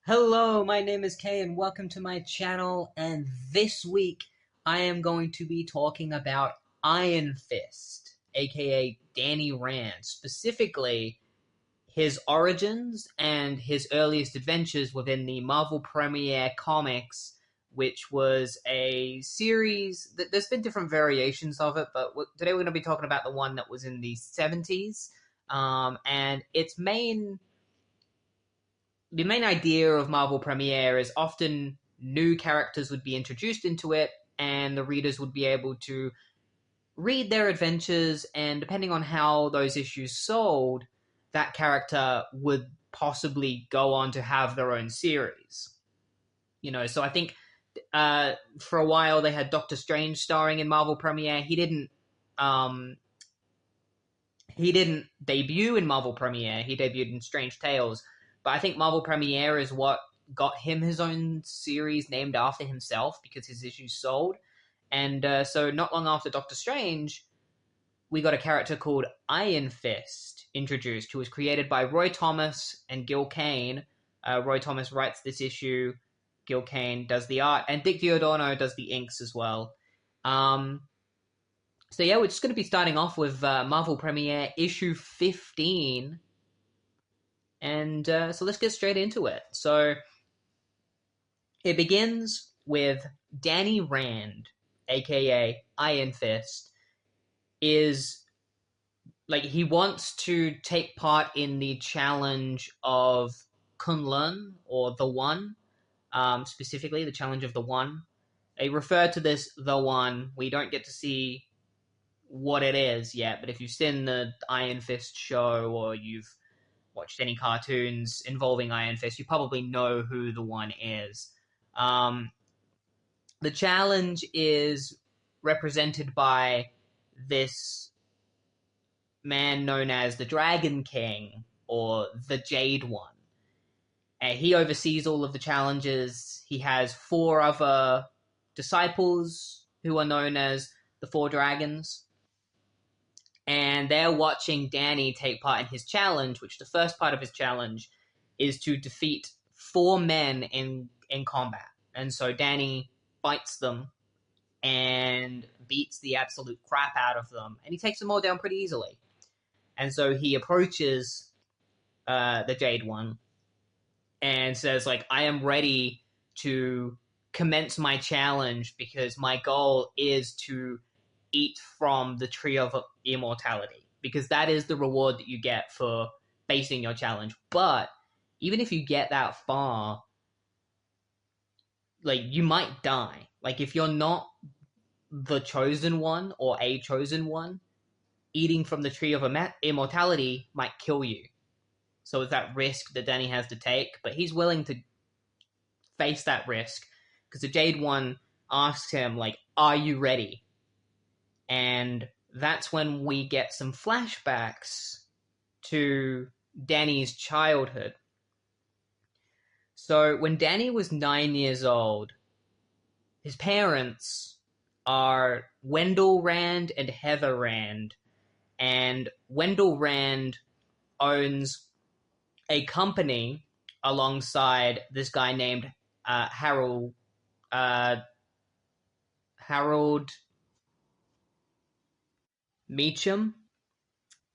Hello, my name is Kay and welcome to my channel, and this week I am going to be talking about Iron Fist, aka Danny Rand, specifically his origins and his earliest adventures within the Marvel Premiere Comics, which was a series that there's been different variations of it, but today we're going to be talking about the one that was in the 70s, and its main idea of Marvel Premiere is often new characters would be introduced into it, and the readers would be able to read their adventures, and depending on how those issues sold, that character would possibly go on to have their own series. So I think for a while they had Doctor Strange starring in Marvel Premiere. He didn't debut in Marvel Premiere. He debuted in Strange Tales. But I think Marvel Premiere is what got him his own series named after himself because his issues sold. And so not long after Doctor Strange, we got a character called Iron Fist introduced, who was created by Roy Thomas and Gil Kane. Roy Thomas writes this issue, Gil Kane does the art, and Dick Giordano does the inks as well. So yeah, we're just going to be starting off with Marvel Premiere issue 15. And so let's get straight into it. So it begins with Danny Rand, aka Iron Fist, is like he wants to take part in the challenge of Kunlun, or the One, specifically the challenge of the One. They refer to this the One. We don't get to see what it is yet, but if you've seen the Iron Fist show or you've watched any cartoons involving Iron Fist, you probably know who the One is. The challenge is represented by this man known as the Dragon King, or the Jade One. He oversees all of the challenges. He has 4 other disciples who are known as the 4 Dragons. And they're watching Danny take part in his challenge, which the first part of his challenge is to defeat 4 men in combat. And so Danny fights them and beats the absolute crap out of them, and he takes them all down pretty easily. And so he approaches the Jade One and says, like, I am ready to commence my challenge because my goal is to eat from the Tree of Immortality, because that is the reward that you get for facing your challenge. But even if you get that far, like, you might die. Like, if you're not the chosen one or a chosen one, eating from the Tree of Immortality might kill you. So it's that risk that Danny has to take, but he's willing to face that risk because the Jade One asks him, like, are you ready? And that's when we get some flashbacks to Danny's childhood. So when Danny was 9 years old, his parents are Wendell Rand and Heather Rand. And Wendell Rand owns a company alongside this guy named Harold Meacham,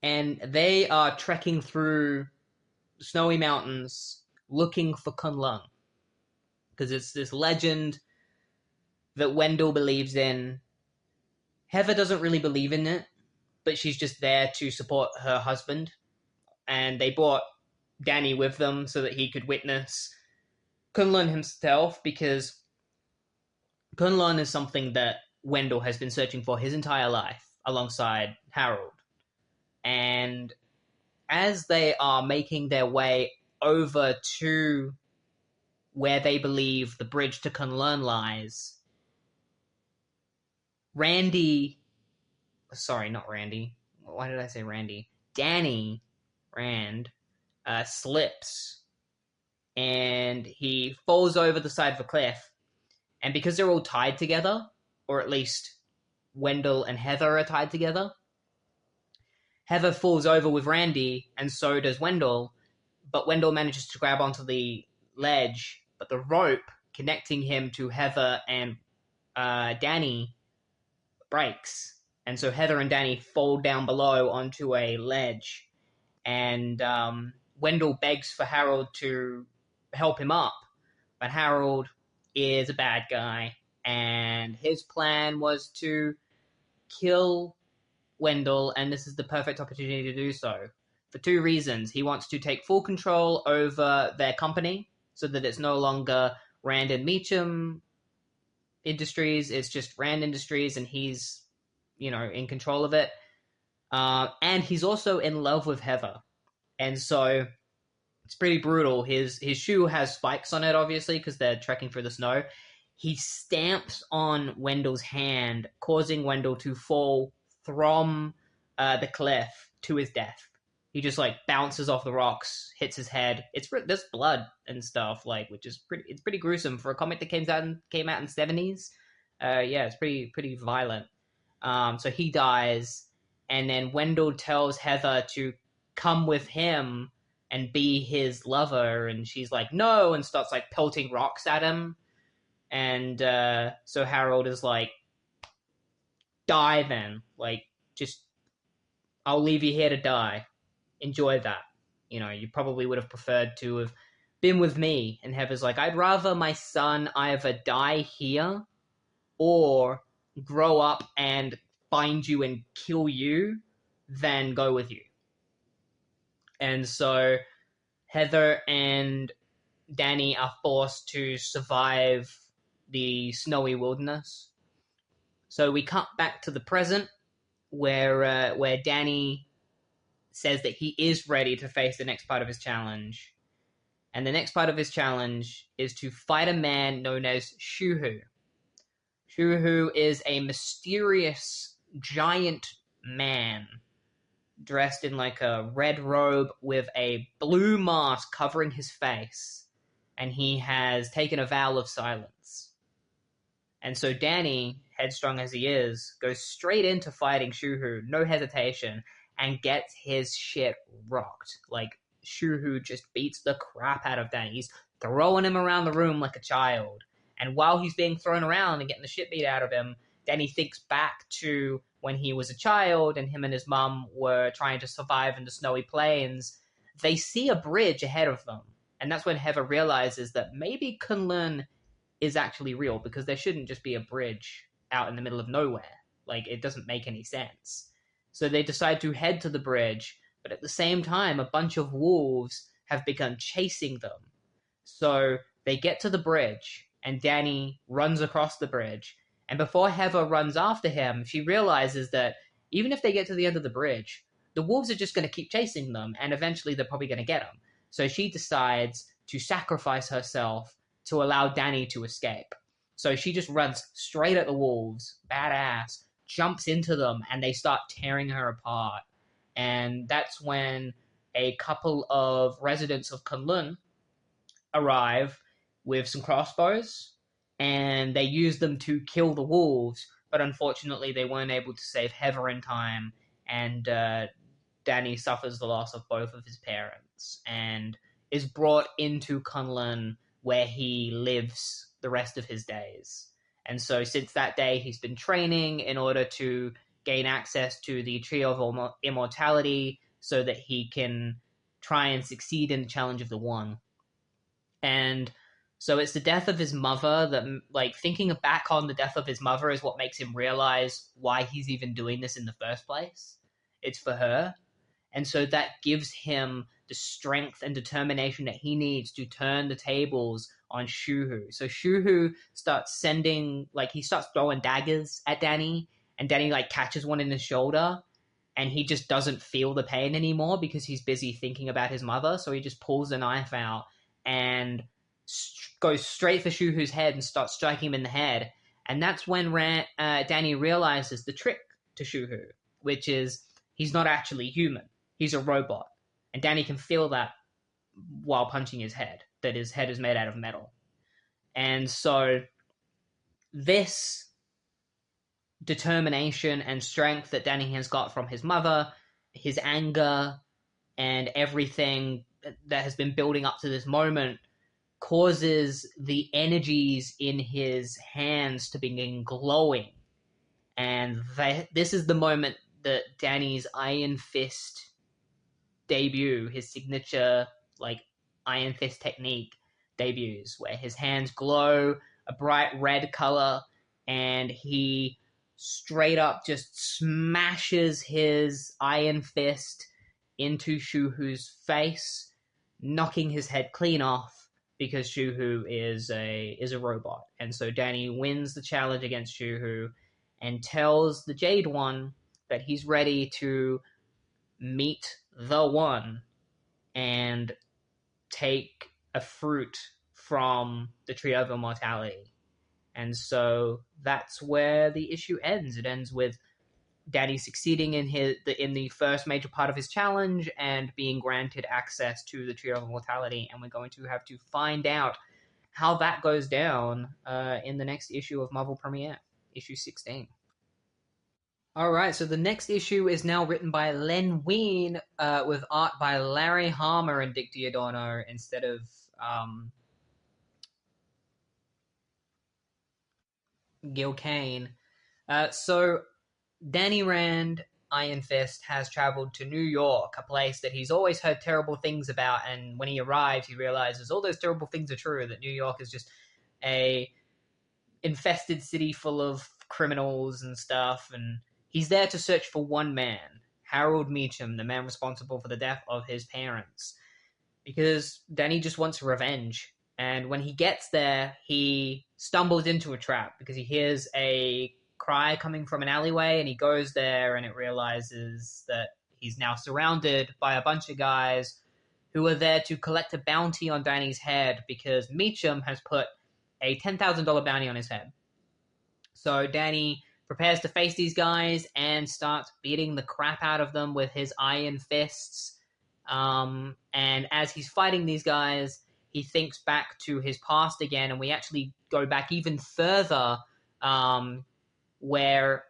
and they are trekking through snowy mountains looking for Kunlun, because it's this legend that Wendell believes in. Heather doesn't really believe in it, but she's just there to support her husband, and they brought Danny with them so that he could witness Kunlun himself, because Kunlun is something that Wendell has been searching for his entire life alongside Harold. And as they are making their way over to where they believe the bridge to Kunlun lies, Danny Rand slips, and he falls over the side of a cliff. And because they're all tied together, or at least Wendell and Heather are tied together, Heather falls over with Randy, and so does Wendell, but Wendell manages to grab onto the ledge, but the rope connecting him to Heather and Danny breaks. And so Heather and Danny fall down below onto a ledge. And Wendell begs for Harold to help him up. But Harold is a bad guy. And his plan was to kill Wendell, and this is the perfect opportunity to do so. For two reasons. He wants to take full control over their company so that it's no longer Rand and Meacham Industries, it's just Rand Industries, and he's, in control of it. And he's also in love with Heather. And so it's pretty brutal. His shoe has spikes on it, obviously, because they're trekking through the snow. He stamps on Wendell's hand, causing Wendell to fall from the cliff to his death. He just bounces off the rocks, hits his head. There's blood and stuff, which is pretty gruesome for a comic that came out in the 70s. Yeah, it's pretty violent. So he dies, and then Wendell tells Heather to come with him and be his lover, and she's like, no, and starts pelting rocks at him. And so Harold is like, die then. Just, I'll leave you here to die. Enjoy that. You probably would have preferred to have been with me. And Heather's like, I'd rather my son either die here or grow up and find you and kill you than go with you. And so Heather and Danny are forced to survive the snowy wilderness. So we cut back to the present, where Danny says that he is ready to face the next part of his challenge. And the next part of his challenge is to fight a man known as Shuhu. Shuhu is a mysterious giant man dressed in a red robe with a blue mask covering his face. And he has taken a vow of silence. And so Danny, headstrong as he is, goes straight into fighting Shuhu, no hesitation, and gets his shit rocked. Shuhu just beats the crap out of Danny. He's throwing him around the room like a child. And while he's being thrown around and getting the shit beat out of him, Danny thinks back to when he was a child and him and his mum were trying to survive in the snowy plains. They see a bridge ahead of them. And that's when Heather realizes that maybe Kunlun is actually real, because there shouldn't just be a bridge out in the middle of nowhere. It doesn't make any sense. So they decide to head to the bridge, but at the same time, a bunch of wolves have begun chasing them. So they get to the bridge, and Danny runs across the bridge. And before Heather runs after him, she realizes that even if they get to the end of the bridge, the wolves are just going to keep chasing them, and eventually they're probably going to get them. So she decides to sacrifice herself to allow Danny to escape. So she just runs straight at the wolves, badass, jumps into them, and they start tearing her apart. And that's when a couple of residents of Kunlun arrive with some crossbows, and they use them to kill the wolves, but unfortunately they weren't able to save Heather in time, and Danny suffers the loss of both of his parents, and is brought into Kunlun, where he lives the rest of his days. And so since that day, he's been training in order to gain access to the Tree of Immortality so that he can try and succeed in the Challenge of the One. And so it's the death of his mother that, thinking back on the death of his mother is what makes him realize why he's even doing this in the first place. It's for her. And so that gives him the strength and determination that he needs to turn the tables on Shuhu. So Shuhu starts he starts throwing daggers at Danny, and Danny catches one in his shoulder, and he just doesn't feel the pain anymore because he's busy thinking about his mother. So he just pulls the knife out and goes straight for Shuhu's head and starts striking him in the head. And that's when Danny realizes the trick to Shuhu, which is he's not actually human. He's a robot. And Danny can feel that while punching his head, that his head is made out of metal. And so this determination and strength that Danny has got from his mother, his anger, and everything that has been building up to this moment causes the energies in his hands to begin glowing. And this is the moment that Danny's Iron Fist debut, his signature like Iron Fist technique debuts, where his hands glow a bright red color, and he straight up just smashes his Iron Fist into Shuhu's face, knocking his head clean off because Shuhu is a robot. And so Danny wins the challenge against Shuhu and tells the Jade One that he's ready to meet the One and take a fruit from the Tree of Immortality. And so that's where the issue ends. It ends with Danny succeeding in the first major part of his challenge and being granted access to the Tree of Immortality. And we're going to have to find out how that goes down in the next issue of Marvel Premiere, issue 16. All right, so the next issue is now written by Len Wein with art by Larry Hama and Dick Giordano instead of Gil Kane. So Danny Rand, Iron Fist, has traveled to New York, a place that he's always heard terrible things about, and when he arrives, he realizes all those terrible things are true, that New York is just a infested city full of criminals and stuff, and he's there to search for one man, Harold Meacham, the man responsible for the death of his parents, because Danny just wants revenge. And when he gets there, he stumbles into a trap because he hears a cry coming from an alleyway, and he goes there and it realizes that he's now surrounded by a bunch of guys who are there to collect a bounty on Danny's head because Meacham has put a $10,000 bounty on his head. So Danny prepares to face these guys and starts beating the crap out of them with his iron fists. And as he's fighting these guys, he thinks back to his past again, and we actually go back even further, where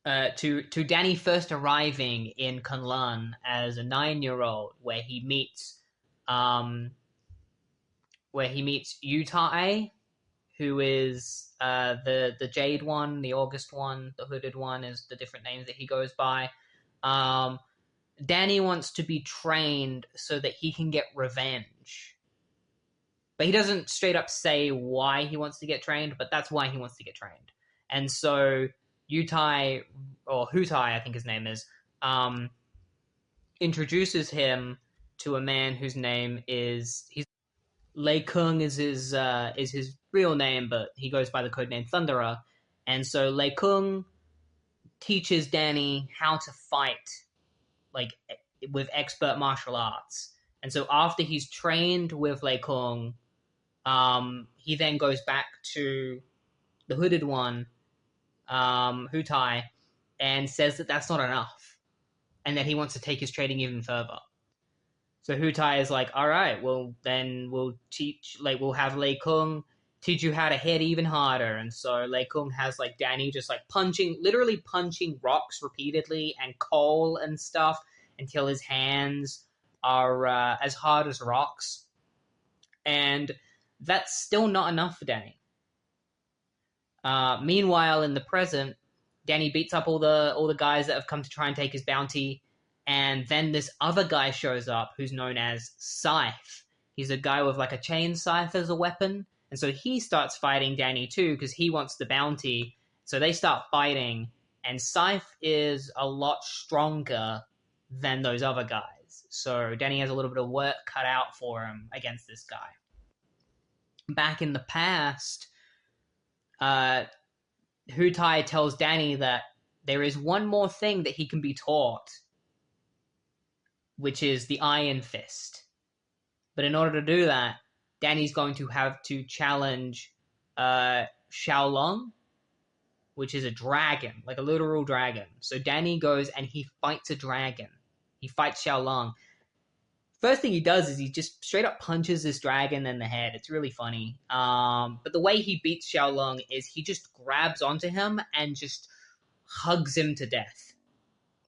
to Danny first arriving in Kunlun as a 9-year-old, where he meets Utah, who is the Jade One, the August One, the Hooded One is the different names that he goes by. Danny wants to be trained so that he can get revenge. But he doesn't straight up say why he wants to get trained, but that's why he wants to get trained. And so Hutai, I think his name is, introduces him to a man whose name is... Lei Kung is his real name, but he goes by the codename Thunderer. And so Lei Kung teaches Danny how to fight, like, with expert martial arts. And so after he's trained with Lei Kung, he then goes back to the Hooded One, Hutai, and says that that's not enough, and that he wants to take his training even further. So Hutai is like, all right, well, then we'll have Lei Kung teach you how to hit even harder. And so Lei Kung has, like, Danny just, like, literally punching rocks repeatedly and coal and stuff until his hands are as hard as rocks. And that's still not enough for Danny. Meanwhile, in the present, Danny beats up all the guys that have come to try and take his bounty, and then this other guy shows up who's known as Scythe. He's a guy with, like, a chain scythe as a weapon, and so he starts fighting Danny too because he wants the bounty. So they start fighting, and Scythe is a lot stronger than those other guys. So Danny has a little bit of work cut out for him against this guy. Back in the past, Hutai tells Danny that there is one more thing that he can be taught, which is the Iron Fist. But in order to do that, Danny's going to have to challenge Xiaolong, which is a dragon, like a literal dragon. So Danny goes and he fights a dragon. He fights Xiaolong. First thing he does is he just straight up punches this dragon in the head. It's really funny. But the way he beats Xiaolong is he just grabs onto him and just hugs him to death.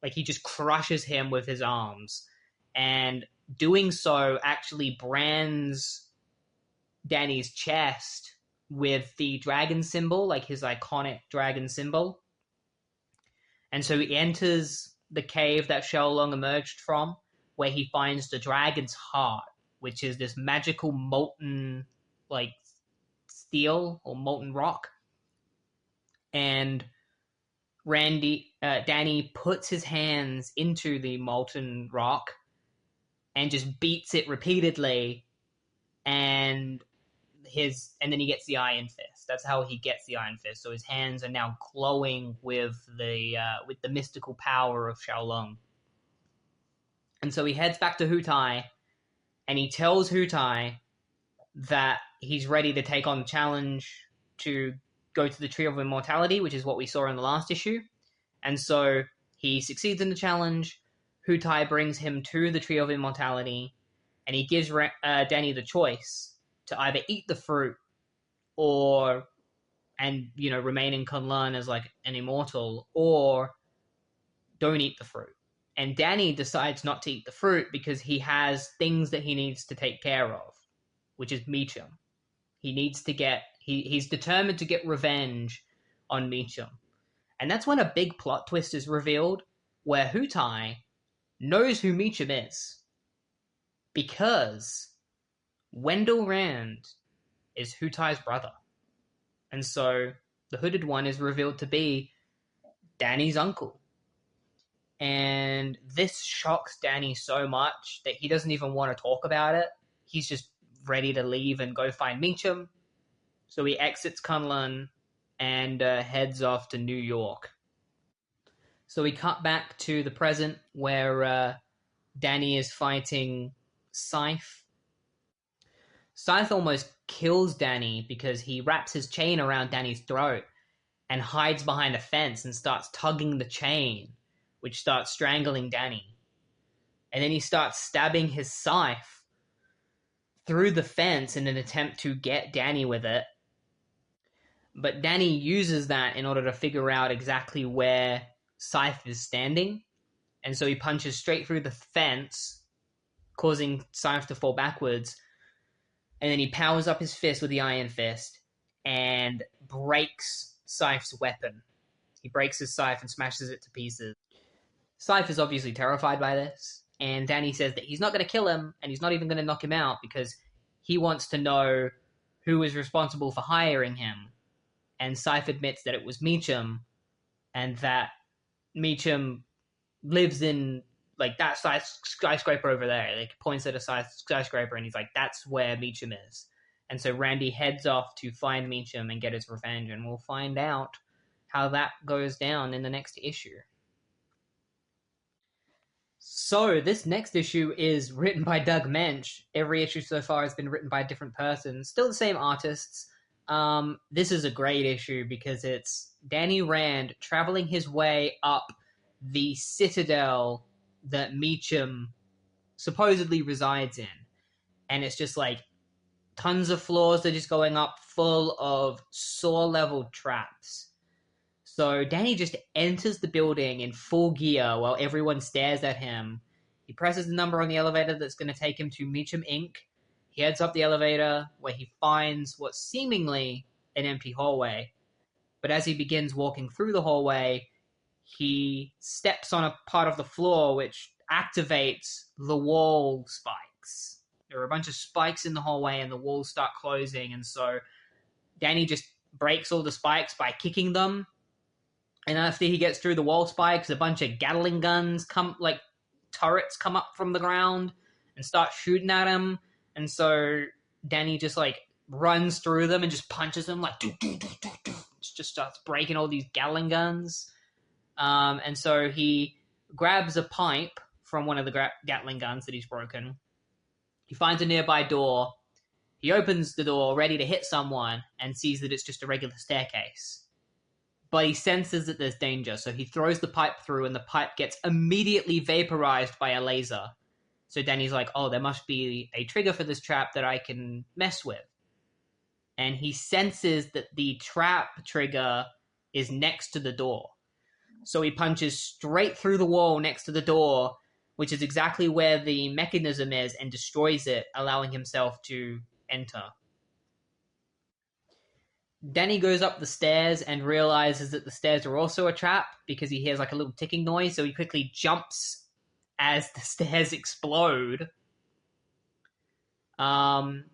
Like, he just crushes him with his arms. And doing so actually brands Danny's chest with the dragon symbol, like his iconic dragon symbol. And so he enters the cave that Xiaolong emerged from, where he finds the dragon's heart, which is this magical molten, like, steel or molten rock. And Danny puts his hands into the molten rock and just beats it repeatedly, and then he gets the Iron Fist. That's how he gets the Iron Fist. So his hands are now glowing with the mystical power of Xiaolong. And so he heads back to Hutai, and he tells Hutai that he's ready to take on the challenge to go to the Tree of Immortality, which is what we saw in the last issue. And so he succeeds in the challenge. Hutai brings him to the Tree of Immortality, and he gives Danny the choice to either eat the fruit and remain in Kunlun as like an immortal, or don't eat the fruit. And Danny decides not to eat the fruit because he has things that he needs to take care of, which is Meachum. He's determined to get revenge on Meachum. And that's when a big plot twist is revealed, where Hutai knows who Meachum is, because Wendell Rand is Hutai's brother. And so the Hooded One is revealed to be Danny's uncle. And this shocks Danny so much that he doesn't even want to talk about it. He's just ready to leave and go find Meachum. So he exits Kunlun and heads off to New York. So we cut back to the present, where Danny is fighting Scythe. Scythe almost kills Danny because he wraps his chain around Danny's throat and hides behind a fence and starts tugging the chain, which starts strangling Danny. And then he starts stabbing his scythe through the fence in an attempt to get Danny with it. But Danny uses that in order to figure out exactly where Scythe is standing. And so he punches straight through the fence, causing Scythe to fall backwards. And then he powers up his fist with the Iron Fist and breaks Scythe's weapon. He breaks his scythe and smashes it to pieces. Scythe is obviously terrified by this, and Danny says that he's not going to kill him, and he's not even going to knock him out, because he wants to know who was responsible for hiring him. And Scythe admits that it was Meachum, and that Meachum lives in, like, that skyscraper over there. Like, points at a skyscraper, and he's like, that's where Meachum is. And so Randy heads off to find Meachum and get his revenge, and we'll find out how that goes down in the next issue. So this next issue is written by Doug Mensch. Every issue so far has been written by a different person. Still the same artists. This is a great issue because it's Danny Rand traveling his way up the citadel that Meachum supposedly resides in. And it's just like tons of floors that are just going up full of saw-level traps. So Danny just enters the building in full gear while everyone stares at him. He presses the number on the elevator that's going to take him to Meachum Inc. He heads up the elevator, where he finds what's seemingly an empty hallway. But as he begins walking through the hallway, he steps on a part of the floor which activates the wall spikes. There are a bunch of spikes in the hallway, and the walls start closing, and so Danny just breaks all the spikes by kicking them. And after he gets through the wall spikes, a bunch of Gatling guns turrets come up from the ground and start shooting at him. And so Danny just runs through them and just punches them just starts breaking all these Gatling guns. And so he grabs a pipe from one of the Gatling guns that he's broken. He finds a nearby door. He opens the door ready to hit someone and sees that it's just a regular staircase. But he senses that there's danger, so he throws the pipe through, and the pipe gets immediately vaporized by a laser. So Danny's like, oh, there must be a trigger for this trap that I can mess with. And he senses that the trap trigger is next to the door. So he punches straight through the wall next to the door, which is exactly where the mechanism is, and destroys it, allowing himself to enter. Danny goes up the stairs and realizes that the stairs are also a trap because he hears like a little ticking noise, so he quickly jumps as the stairs explode. Um,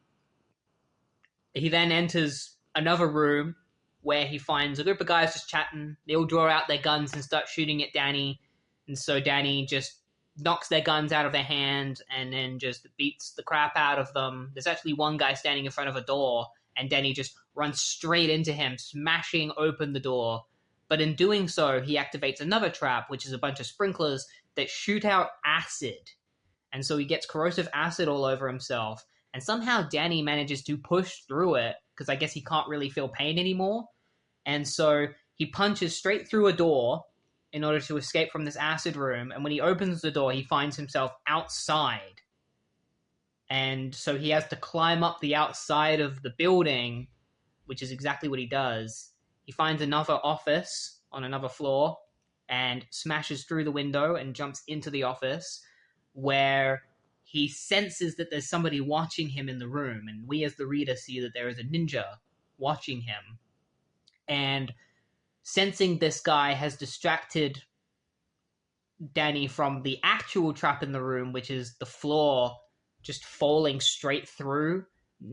he then enters another room where he finds a group of guys just chatting. They all draw out their guns and start shooting at Danny. And so Danny just knocks their guns out of their hand and then just beats the crap out of them. There's actually one guy standing in front of a door, and Danny just runs straight into him, smashing open the door. But in doing so, he activates another trap, which is a bunch of sprinklers that shoot out acid. And so he gets corrosive acid all over himself. And somehow Danny manages to push through it, because I guess he can't really feel pain anymore. And so he punches straight through a door in order to escape from this acid room. And when he opens the door, he finds himself outside. And so he has to climb up the outside of the building, which is exactly what he does. He finds another office on another floor and smashes through the window and jumps into the office, where he senses that there's somebody watching him in the room. And we as the reader see that there is a ninja watching him. And sensing this guy has distracted Danny from the actual trap in the room, which is the floor just falling straight through.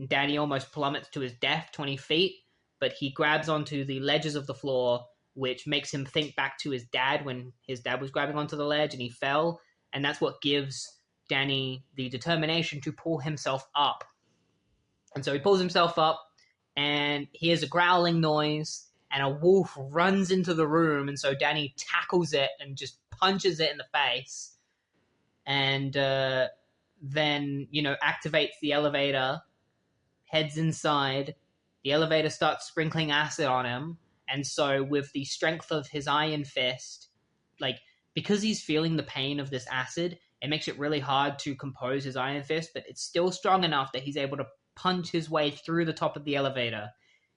Danny almost plummets to his death 20 feet, but he grabs onto the ledges of the floor, which makes him think back to his dad when his dad was grabbing onto the ledge and he fell. And that's what gives Danny the determination to pull himself up. And so he pulls himself up and hears a growling noise, and a wolf runs into the room. And so Danny tackles it and just punches it in the face. And then, activates the elevator, heads inside. The elevator starts sprinkling acid on him. And so with the strength of his iron fist, because he's feeling the pain of this acid, it makes it really hard to compose his iron fist, but it's still strong enough that he's able to punch his way through the top of the elevator.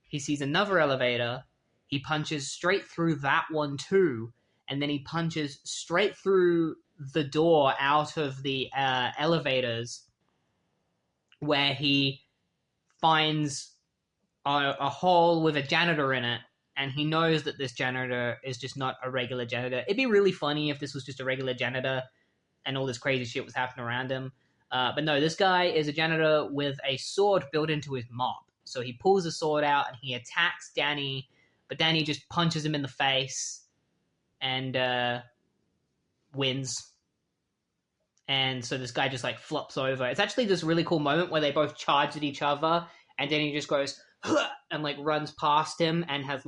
He sees another elevator. He punches straight through that one too, and then he punches straight through the door out of the elevators, where he finds a hole with a janitor in it, and he knows that this janitor is just not a regular janitor. It'd be really funny if this was just a regular janitor and all this crazy shit was happening around him. But no, this guy is a janitor with a sword built into his mop. So he pulls the sword out and he attacks Danny, but Danny just punches him in the face and wins. And so this guy just flops over. It's actually this really cool moment where they both charge at each other, and Danny just goes and runs past him and has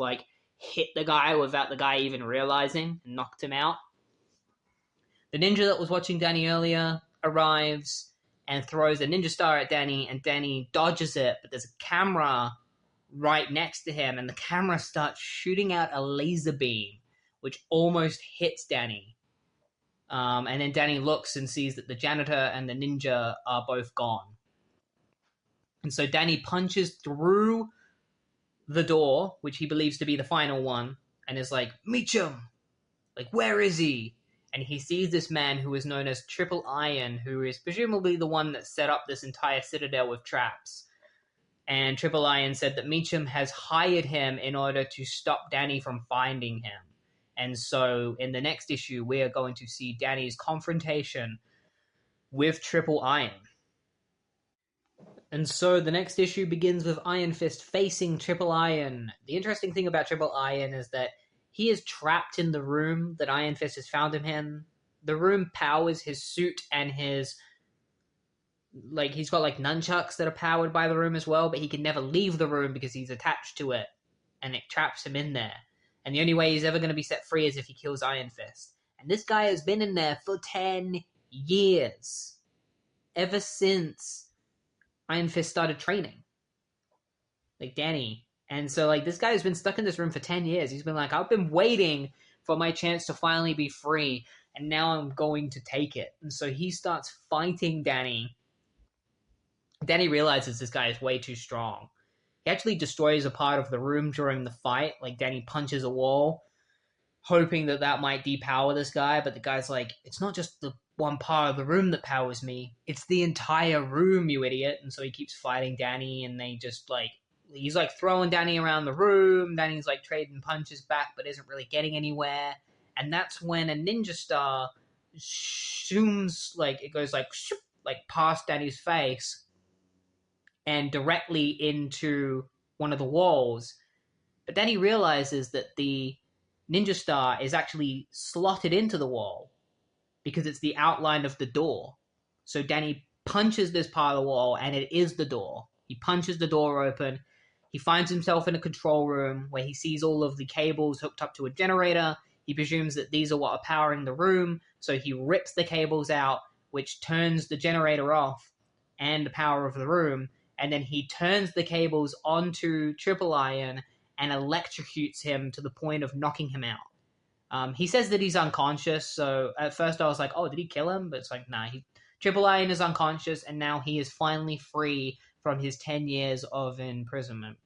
hit the guy without the guy even realizing, and knocked him out. The ninja that was watching Danny earlier arrives and throws a ninja star at Danny, and Danny dodges it, but there's a camera right next to him, and the camera starts shooting out a laser beam, which almost hits Danny. And then Danny looks and sees that the janitor and the ninja are both gone. And so Danny punches through the door, which he believes to be the final one, and is like, Meacham! Where is he? And he sees this man who is known as Triple Iron, who is presumably the one that set up this entire citadel with traps. And Triple Iron said that Meacham has hired him in order to stop Danny from finding him. And so in the next issue, we are going to see Danny's confrontation with Triple Iron. And so the next issue begins with Iron Fist facing Triple Iron. The interesting thing about Triple Iron is that he is trapped in the room that Iron Fist has found him in. The room powers his suit and his... he's got nunchucks that are powered by the room as well, but he can never leave the room because he's attached to it, and it traps him in there. And the only way he's ever going to be set free is if he kills Iron Fist. And this guy has been in there for 10 years. Ever since Iron Fist started training. Danny. And so, this guy has been stuck in this room for 10 years. He's been I've been waiting for my chance to finally be free, and now I'm going to take it. And so he starts fighting Danny. Danny realizes this guy is way too strong. He actually destroys a part of the room during the fight. Danny punches a wall, hoping that might depower this guy, but the guy's it's not just the one part of the room that powers me. It's the entire room, you idiot. And so he keeps fighting Danny, and they just, he's like throwing Danny around the room. Danny's like trading punches back, but isn't really getting anywhere. And that's when a ninja star zooms, like it goes like shoop, like past Danny's face and directly into one of the walls. But then he realizes that the ninja star is actually slotted into the wall because it's the outline of the door. So Danny punches this part of the wall, and it is the door. He punches the door open. He finds himself in a control room where he sees all of the cables hooked up to a generator. He presumes that these are what are powering the room, so he rips the cables out, which turns the generator off and the power of the room, and then he turns the cables onto Triple Iron and electrocutes him to the point of knocking him out. He says that he's unconscious, so at first I was like, oh, did he kill him? But it's like, nah, Triple Iron is unconscious, and now he is finally free from his 10 years of imprisonment.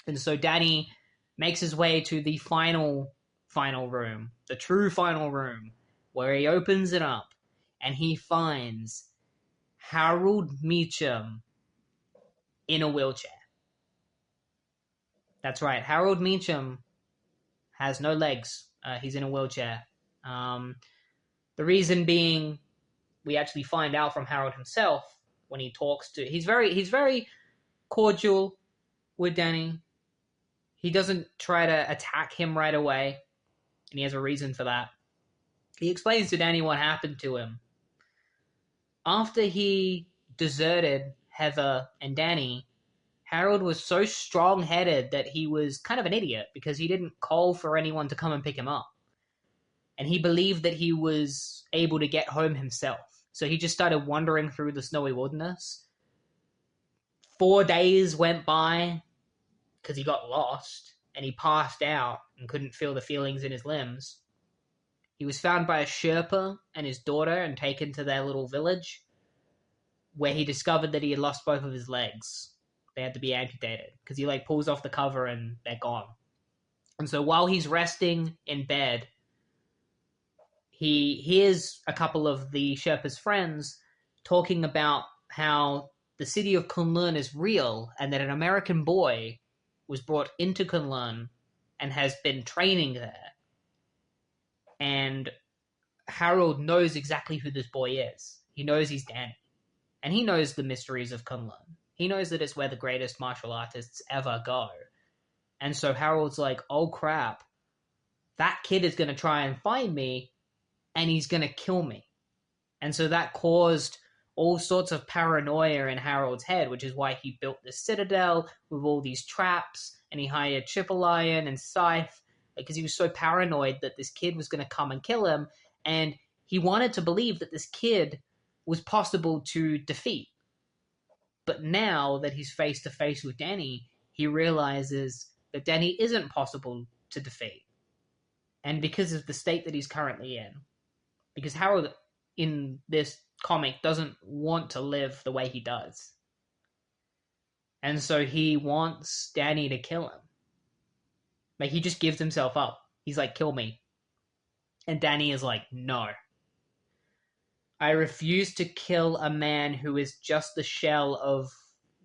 And so Danny makes his way to the final room, the true final room, where he opens it up, and he finds Harold Meacham in a wheelchair. That's right, Harold Meacham has no legs. He's in a wheelchair. The reason being, we actually find out from Harold himself when he talks to. He's very cordial with Danny. He doesn't try to attack him right away, and he has a reason for that. He explains to Danny what happened to him. After he deserted Heather and Danny, Harold was so strong-headed that he was kind of an idiot because he didn't call for anyone to come and pick him up. And he believed that he was able to get home himself. So he just started wandering through the snowy wilderness. 4 days went by because he got lost and he passed out and couldn't feel the feelings in his limbs. He was found by a Sherpa and his daughter and taken to their little village, where he discovered that he had lost both of his legs. They had to be amputated because he like pulls off the cover and they're gone. And so while he's resting in bed, he hears a couple of the Sherpa's friends talking about how the city of Kunlun is real and that an American boy was brought into Kunlun and has been training there. And Harold knows exactly who this boy is. He knows he's Danny. And he knows the mysteries of Kunlun. He knows that it's where the greatest martial artists ever go. And so Harold's like, oh crap, that kid is going to try and find me, and he's going to kill me. And so that caused all sorts of paranoia in Harold's head, which is why he built this citadel with all these traps, and he hired Triple Iron and Scythe, because he was so paranoid that this kid was going to come and kill him, and he wanted to believe that this kid was possible to defeat. But now that he's face to face with Danny, he realizes that Danny isn't possible to defeat. And because of the state that he's currently in, because Harold in this comic doesn't want to live the way he does. And so he wants Danny to kill him. Like, he just gives himself up. He's like, kill me. And Danny is like, no. I refuse to kill a man who is just the shell of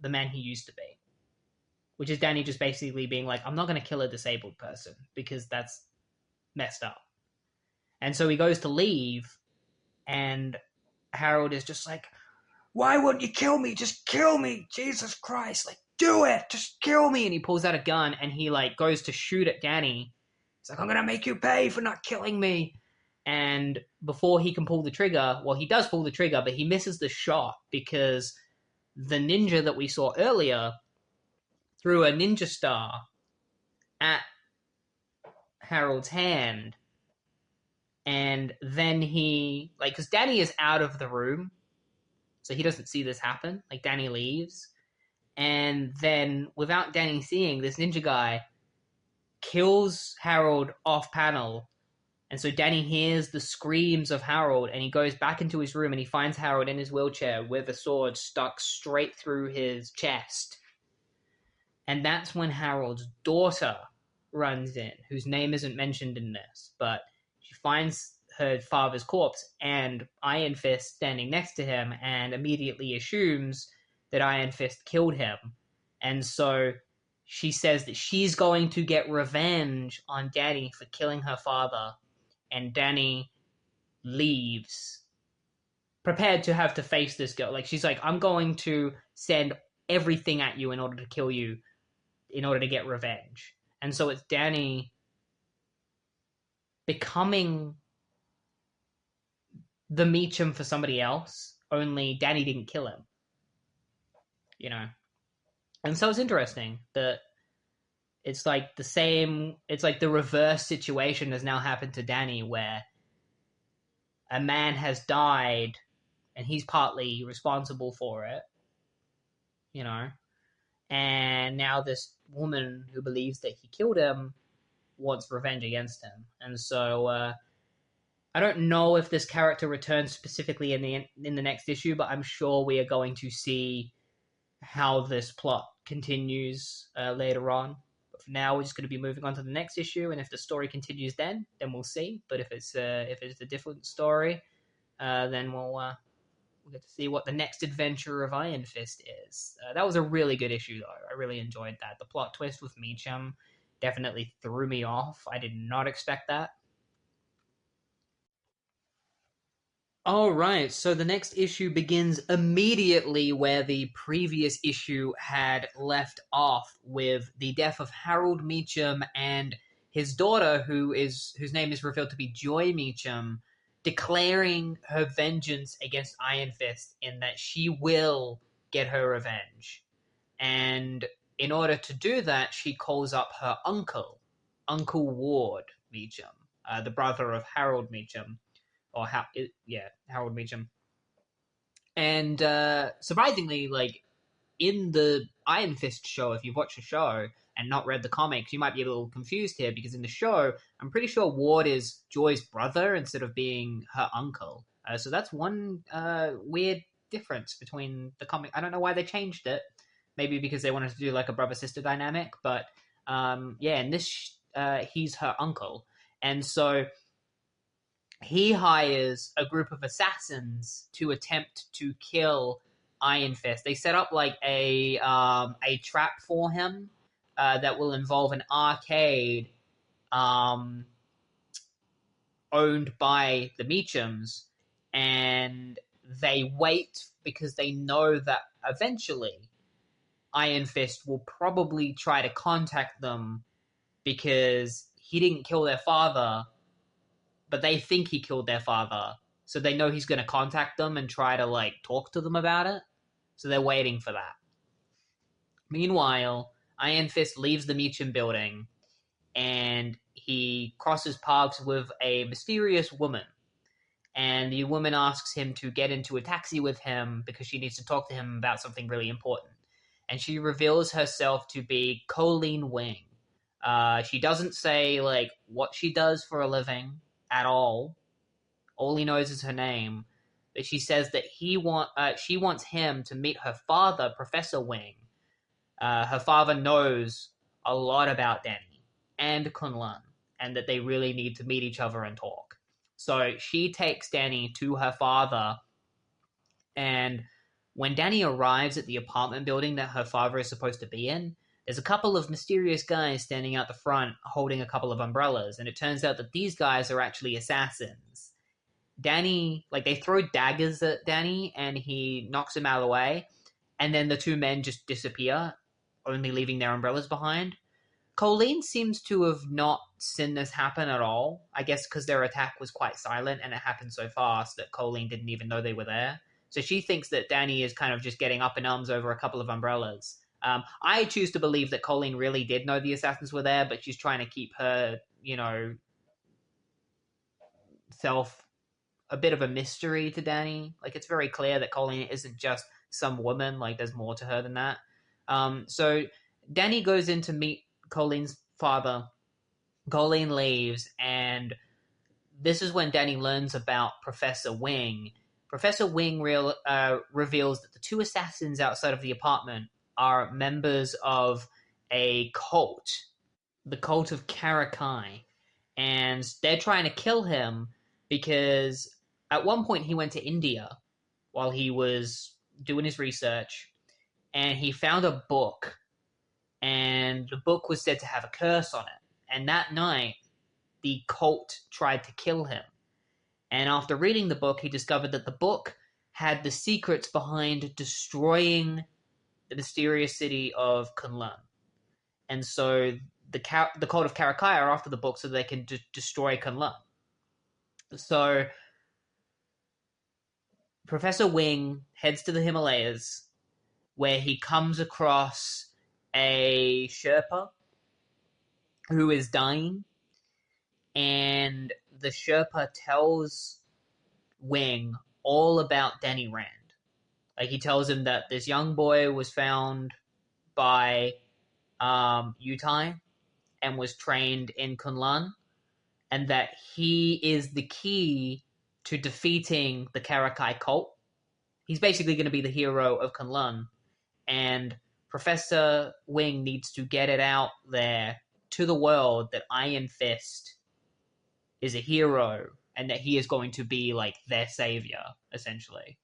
the man he used to be. Which is Danny just basically being like, I'm not going to kill a disabled person because that's messed up. And so he goes to leave, and Harold is just like, why wouldn't you kill me? Just kill me. Jesus Christ. Like, do it. Just kill me. And he pulls out a gun, and he like goes to shoot at Danny. He's like, I'm going to make you pay for not killing me. And before he can pull the trigger, well, he does pull the trigger, but he misses the shot because the ninja that we saw earlier threw a ninja star at Harold's hand. And then he, like, because Danny is out of the room, so he doesn't see this happen. Like, Danny leaves. And then, without Danny seeing, this ninja guy kills Harold off panel. And so Danny hears the screams of Harold, and he goes back into his room, and he finds Harold in his wheelchair with a sword stuck straight through his chest. And that's when Harold's daughter runs in, whose name isn't mentioned in this, but she finds her father's corpse and Iron Fist standing next to him and immediately assumes that Iron Fist killed him. And so she says that she's going to get revenge on Danny for killing her father, and Danny leaves, prepared to have to face this girl. Like, she's like, I'm going to send everything at you in order to kill you, in order to get revenge. And so it's Danny becoming the Meacham for somebody else, only Danny didn't kill him, you know? And so it's interesting that it's like the same, it's like the reverse situation has now happened to Danny, where a man has died and he's partly responsible for it, you know? And now this woman who believes that he killed him wants revenge against him. And so I don't know if this character returns specifically in the next issue, but I'm sure we are going to see how this plot continues later on. But for now, we're just going to be moving on to the next issue, and if the story continues, then we'll see. But if it's a different story, then we'll get to see what the next adventure of Iron Fist is. That was a really good issue, though. I really enjoyed that. The plot twist with Meacham definitely threw me off. I did not expect that. All right, so the next issue begins immediately where the previous issue had left off, with the death of Harold Meacham and his daughter, whose name is revealed to be Joy Meacham, declaring her vengeance against Iron Fist, in that she will get her revenge. And in order to do that, she calls up her uncle, Uncle Ward Meacham, the brother of Harold Meacham, or Harold Meacham. And surprisingly, like, in the Iron Fist show, if you've watched the show and not read the comics, you might be a little confused here, because in the show, I'm pretty sure Ward is Joy's brother instead of being her uncle. So that's one weird difference between the comic. I don't know why they changed it. Maybe because they wanted to do like a brother-sister dynamic, but in this, he's her uncle. And so he hires a group of assassins to attempt to kill Iron Fist. They set up like a trap for him that will involve an arcade owned by the Meachams, and they wait because they know that eventually Iron Fist will probably try to contact them, because he didn't kill their father, but they think he killed their father. So they know he's going to contact them and try to, like, talk to them about it. So they're waiting for that. Meanwhile, Iron Fist leaves the Meacham building, and he crosses paths with a mysterious woman. And the woman asks him to get into a taxi with him because she needs to talk to him about something really important. And she reveals herself to be Colleen Wing. She doesn't say, like, what she does for a living at all. All he knows is her name. But she says that she wants him to meet her father, Professor Wing. Her father knows a lot about Danny and Kunlun, and that they really need to meet each other and talk. So she takes Danny to her father, and when Danny arrives at the apartment building that her father is supposed to be in, there's a couple of mysterious guys standing out the front holding a couple of umbrellas, and it turns out that these guys are actually assassins. Danny, like, they throw daggers at Danny, and he knocks them out of the way, and then the two men just disappear, only leaving their umbrellas behind. Colleen seems to have not seen this happen at all, I guess because their attack was quite silent, and it happened so fast that Colleen didn't even know they were there. So she thinks that Danny is kind of just getting up in arms over a couple of umbrellas. I choose to believe that Colleen really did know the assassins were there, but she's trying to keep her, self a bit of a mystery to Danny. Like, it's very clear that Colleen isn't just some woman. Like, there's more to her than that. So Danny goes in to meet Colleen's father. Colleen leaves, and this is when Danny learns about Professor Wing. Professor Wing reveals that the two assassins outside of the apartment are members of a cult, the cult of Karakai, and they're trying to kill him because at one point he went to India while he was doing his research, and he found a book and the book was said to have a curse on it. And that night, the cult tried to kill him. And after reading the book, he discovered that the book had the secrets behind destroying the mysterious city of Kunlun. And so the cult of Karakaya are after the book so they can destroy Kunlun. So Professor Wing heads to the Himalayas, where he comes across a Sherpa who is dying, and the Sherpa tells Wing all about Danny Rand. Like, he tells him that this young boy was found by Yutai and was trained in Kunlun, and that he is the key to defeating the Karakai cult. He's basically going to be the hero of Kunlun, and Professor Wing needs to get it out there to the world that Iron Fist is a hero and that he is going to be like their savior, essentially.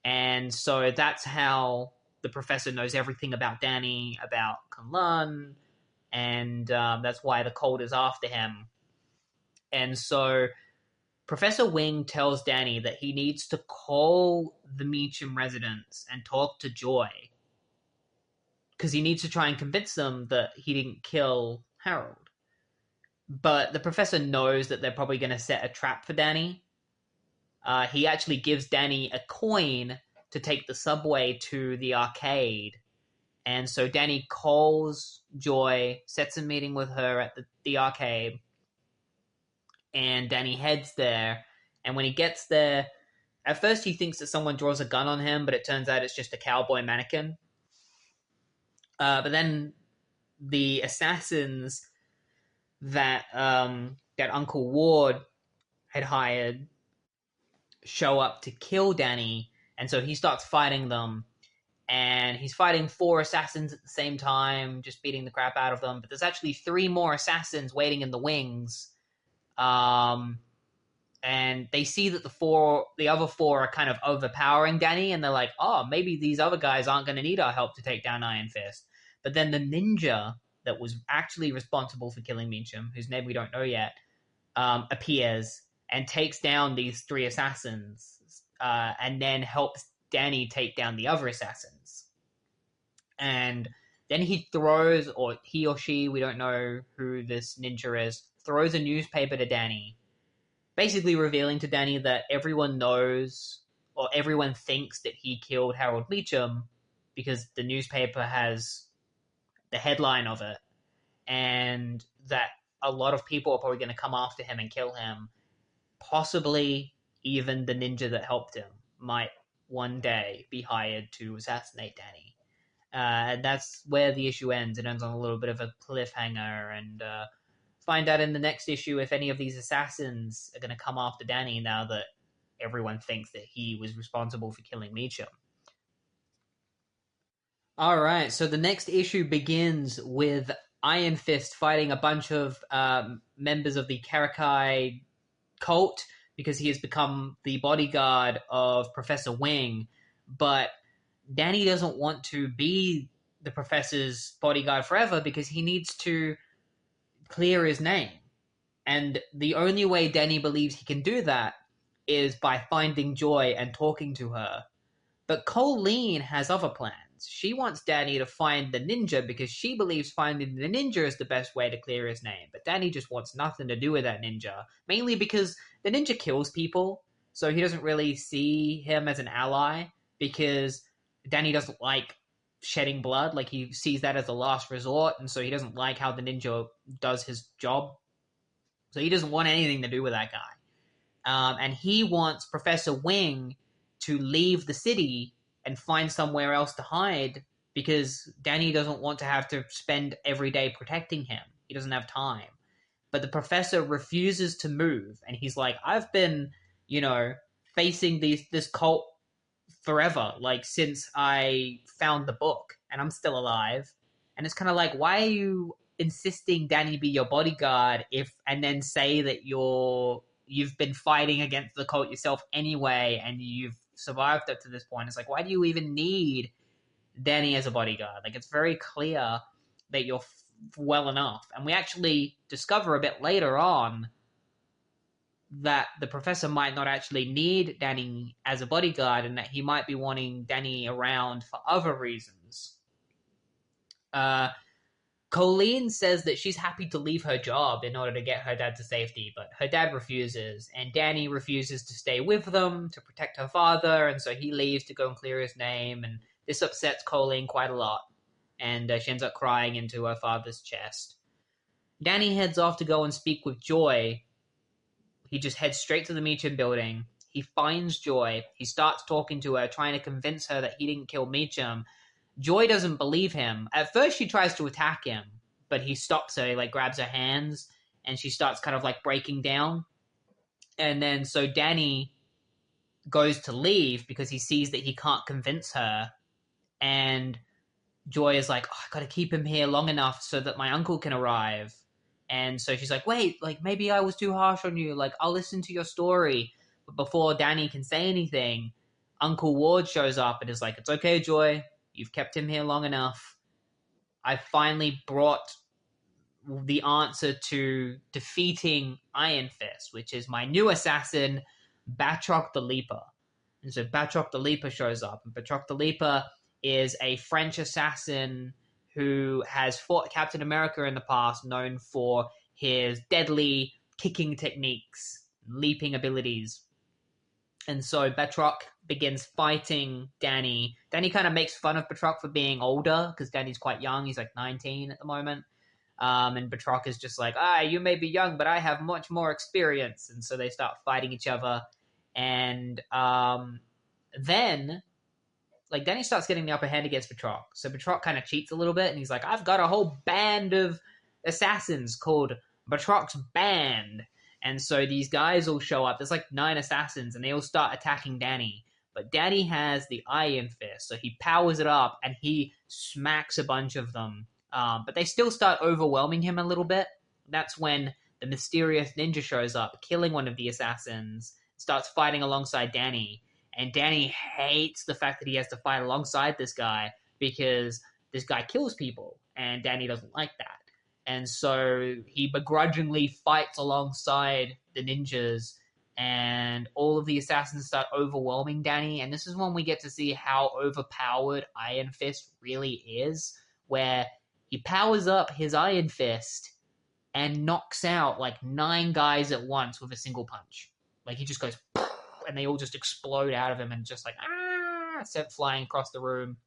And so that's how the professor knows everything about Danny, about Kunlun, and that's why the cult is after him. And so Professor Wing tells Danny that he needs to call the Meacham residents and talk to Joy, because he needs to try and convince them that he didn't kill Harold. But the professor knows that they're probably going to set a trap for Danny. He actually gives Danny a coin to take the subway to the arcade. And so Danny calls Joy, sets a meeting with her at the arcade, and Danny heads there. And when he gets there, at first he thinks that someone draws a gun on him, but it turns out it's just a cowboy mannequin. But then the assassins that Uncle Ward had hired show up to kill Danny, and so he starts fighting them, and he's fighting 4 assassins at the same time, just beating the crap out of them. But there's actually 3 more assassins waiting in the wings, and they see that the other 4 are kind of overpowering Danny, and they're like, oh, maybe these other guys aren't going to need our help to take down Iron Fist. But then the ninja that was actually responsible for killing Meacham, whose name we don't know yet, appears and takes down these 3 assassins, and then helps Danny take down the other assassins. And then he throws, or he or she, we don't know who this ninja is, throws a newspaper to Danny, basically revealing to Danny that everyone knows, or everyone thinks that he killed Harold Meacham, because the newspaper has the headline of it, and that a lot of people are probably going to come after him and kill him. Possibly even the ninja that helped him might one day be hired to assassinate Danny. And that's where the issue ends. It ends on a little bit of a cliffhanger, and find out in the next issue if any of these assassins are going to come after Danny now that everyone thinks that he was responsible for killing Meacham. All right, so the next issue begins with Iron Fist fighting a bunch of members of the Karakai cult, because he has become the bodyguard of Professor Wing. But Danny doesn't want to be the professor's bodyguard forever, because he needs to clear his name. And the only way Danny believes he can do that is by finding Joy and talking to her. But Colleen has other plans. She wants Danny to find the ninja because she believes finding the ninja is the best way to clear his name. But Danny just wants nothing to do with that ninja, mainly because the ninja kills people, so he doesn't really see him as an ally, because Danny doesn't like shedding blood. Like, he sees that as a last resort, and so he doesn't like how the ninja does his job. So he doesn't want anything to do with that guy. And he wants Professor Wing to leave the city and find somewhere else to hide, because Danny doesn't want to have to spend every day protecting him. He doesn't have time. But the professor refuses to move, and he's like, I've been, facing this cult forever, like, since I found the book, and I'm still alive. And it's kind of like, why are you insisting Danny be your bodyguard and then say that you've been fighting against the cult yourself anyway, and you've survived up to this point? It's like, why do you even need Danny as a bodyguard? Like, it's very clear that you're well enough. And we actually discover a bit later on that the professor might not actually need Danny as a bodyguard, and that he might be wanting Danny around for other reasons. Colleen says that she's happy to leave her job in order to get her dad to safety, but her dad refuses, and Danny refuses to stay with them to protect her father, and so he leaves to go and clear his name, and this upsets Colleen quite a lot, and she ends up crying into her father's chest. Danny heads off to go and speak with Joy. He just heads straight to the Meacham building. He finds Joy. He starts talking to her, trying to convince her that he didn't kill Meacham. Joy doesn't believe him. At first, she tries to attack him, but he stops her. He, like, grabs her hands, and she starts kind of, like, breaking down. And then, so Danny goes to leave because he sees that he can't convince her. And Joy is like, oh, I gotta keep him here long enough so that my uncle can arrive. And so she's like, wait, like, maybe I was too harsh on you. Like, I'll listen to your story. But before Danny can say anything, Uncle Ward shows up and is like, it's okay, Joy. You've kept him here long enough. I finally brought the answer to defeating Iron Fist, which is my new assassin, Batroc the Leaper. And so Batroc the Leaper shows up. And Batroc the Leaper is a French assassin who has fought Captain America in the past, known for his deadly kicking techniques, leaping abilities. And so Batroc begins fighting Danny. Danny kind of makes fun of Batroc for being older, because Danny's quite young. He's like 19 at the moment. And Batroc is just like, you may be young, but I have much more experience. And so they start fighting each other. And then, like, Danny starts getting the upper hand against Batroc. So Batroc kind of cheats a little bit, and he's like, I've got a whole band of assassins called Batroc's Band. And so these guys all show up. There's like 9 assassins, and they all start attacking Danny. But Danny has the Iron Fist, so he powers it up, and he smacks a bunch of them. But they still start overwhelming him a little bit. That's when the mysterious ninja shows up, killing one of the assassins, starts fighting alongside Danny. And Danny hates the fact that he has to fight alongside this guy, because this guy kills people, and Danny doesn't like that. And so he begrudgingly fights alongside the ninjas, and all of the assassins start overwhelming Danny. And this is when we get to see how overpowered Iron Fist really is, where he powers up his Iron Fist and knocks out like 9 guys at once with a single punch. Like, he just goes, and they all just explode out of him, and just like, sent flying across the room.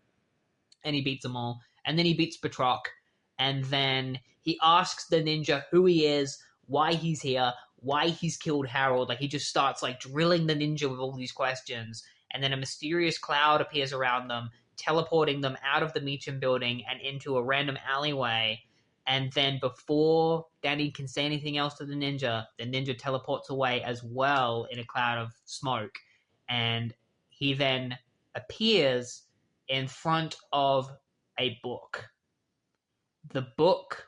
And he beats them all. And then he beats Batroc. And then he asks the ninja who he is, why he's here, why he's killed Harold. Like, he just starts like drilling the ninja with all these questions. And then a mysterious cloud appears around them, teleporting them out of the Meacham building and into a random alleyway. And then before Danny can say anything else to the ninja teleports away as well in a cloud of smoke. And he then appears in front of a book. The book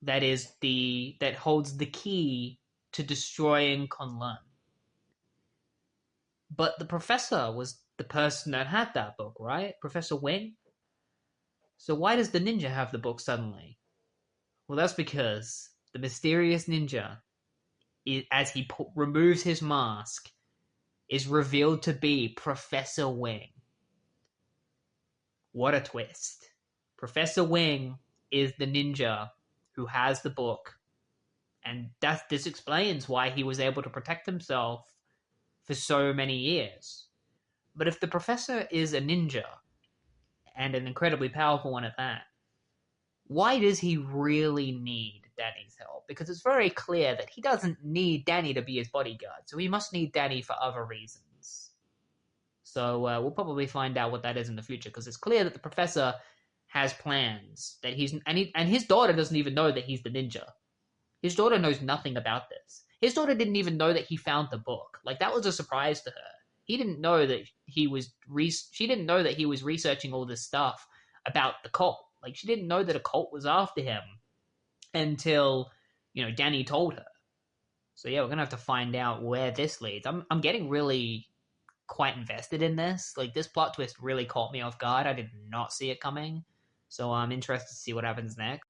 that holds the key to destroying Colleen. But the professor was the person that had that book, right? Professor Wing? So why does the ninja have the book suddenly? Well, that's because the mysterious ninja, as he removes his mask, is revealed to be Professor Wing. What a twist. Professor Wing is the ninja who has the book. And this explains why he was able to protect himself for so many years. But if the professor is a ninja, and an incredibly powerful one at that, why does he really need Danny's help? Because it's very clear that he doesn't need Danny to be his bodyguard, so he must need Danny for other reasons. So we'll probably find out what that is in the future, because it's clear that the professor has plans that and his daughter doesn't even know that he's the ninja. His daughter knows nothing about this. His daughter didn't even know that he found the book. Like, that was a surprise to her. He didn't know that she didn't know that he was researching all this stuff about the cult. Like, she didn't know that a cult was after him until, Danny told her. So yeah, we're gonna have to find out where this leads. I'm getting really quite invested in this. Like, this plot twist really caught me off guard. I did not see it coming. So I'm interested to see what happens next.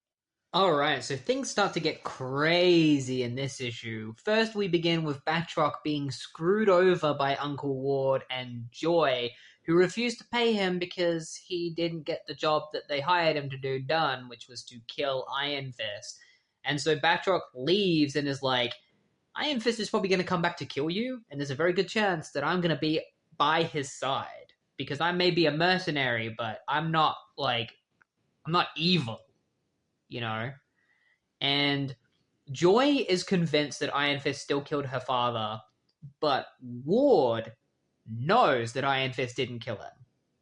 Alright, so things start to get crazy in this issue. First, we begin with Batroc being screwed over by Uncle Ward and Joy, who refused to pay him because he didn't get the job that they hired him to do done, which was to kill Iron Fist. And so Batroc leaves and is like, Iron Fist is probably going to come back to kill you, and there's a very good chance that I'm going to be by his side. Because I may be a mercenary, but I'm not, I'm not evil, you know? And Joy is convinced that Iron Fist still killed her father, but Ward knows that Iron Fist didn't kill him.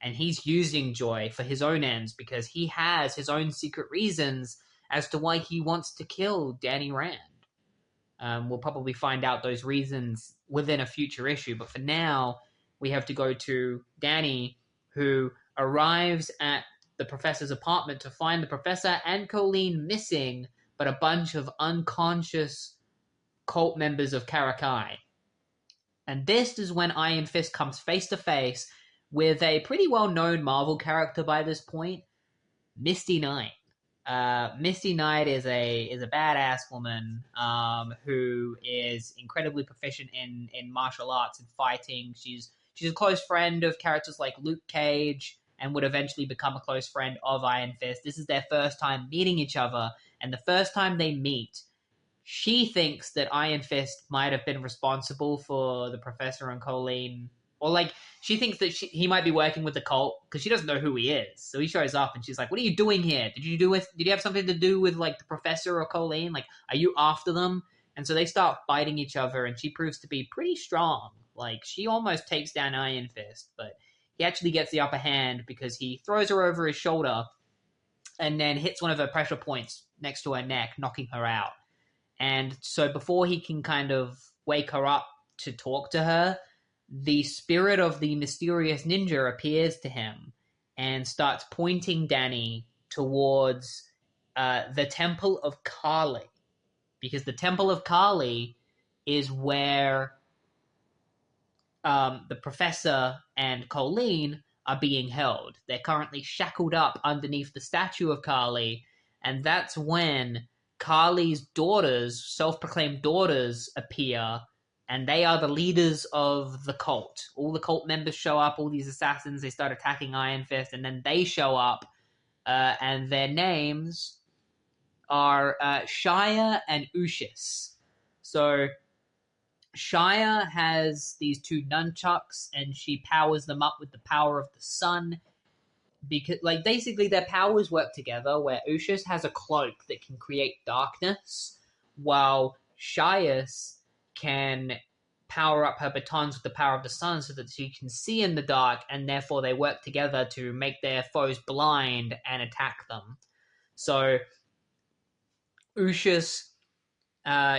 And he's using Joy for his own ends because he has his own secret reasons as to why he wants to kill Danny Rand. We'll probably find out those reasons within a future issue, but for now, we have to go to Danny, who arrives at the professor's apartment to find the professor and Colleen missing, but a bunch of unconscious cult members of Karakai. And this is when Iron Fist comes face to face with a pretty well-known Marvel character by this point, Misty Knight. Misty Knight is a badass woman who is incredibly proficient in martial arts and fighting. She's a close friend of characters like Luke Cage and would eventually become a close friend of Iron Fist. This is their first time meeting each other, and the first time they meet, she thinks that Iron Fist might have been responsible for the Professor and Colleen, or like she thinks that he might be working with the cult because she doesn't know who he is. So he shows up and she's like, "What are you doing here? Did you have something to do with like the Professor or Colleen? Like, are you after them?" And so they start fighting each other, and she proves to be pretty strong. Like she almost takes down Iron Fist, but he actually gets the upper hand because he throws her over his shoulder and then hits one of her pressure points next to her neck, knocking her out. And so before he can kind of wake her up to talk to her, the spirit of the mysterious ninja appears to him and starts pointing Danny towards the Temple of Kali. Because the Temple of Kali is where the Professor and Colleen are being held. They're currently shackled up underneath the statue of Kali, and that's when Kali's daughters, self-proclaimed daughters, appear, and they are the leaders of the cult. All the cult members show up, all these assassins, they start attacking Iron Fist, and then they show up, and their names are Shia and Ushis. So Shia has these two nunchucks, and she powers them up with the power of the sun. Because, like, basically their powers work together, where Ushis has a cloak that can create darkness, while Shias can power up her batons with the power of the sun so that she can see in the dark, and therefore they work together to make their foes blind and attack them. So Ushis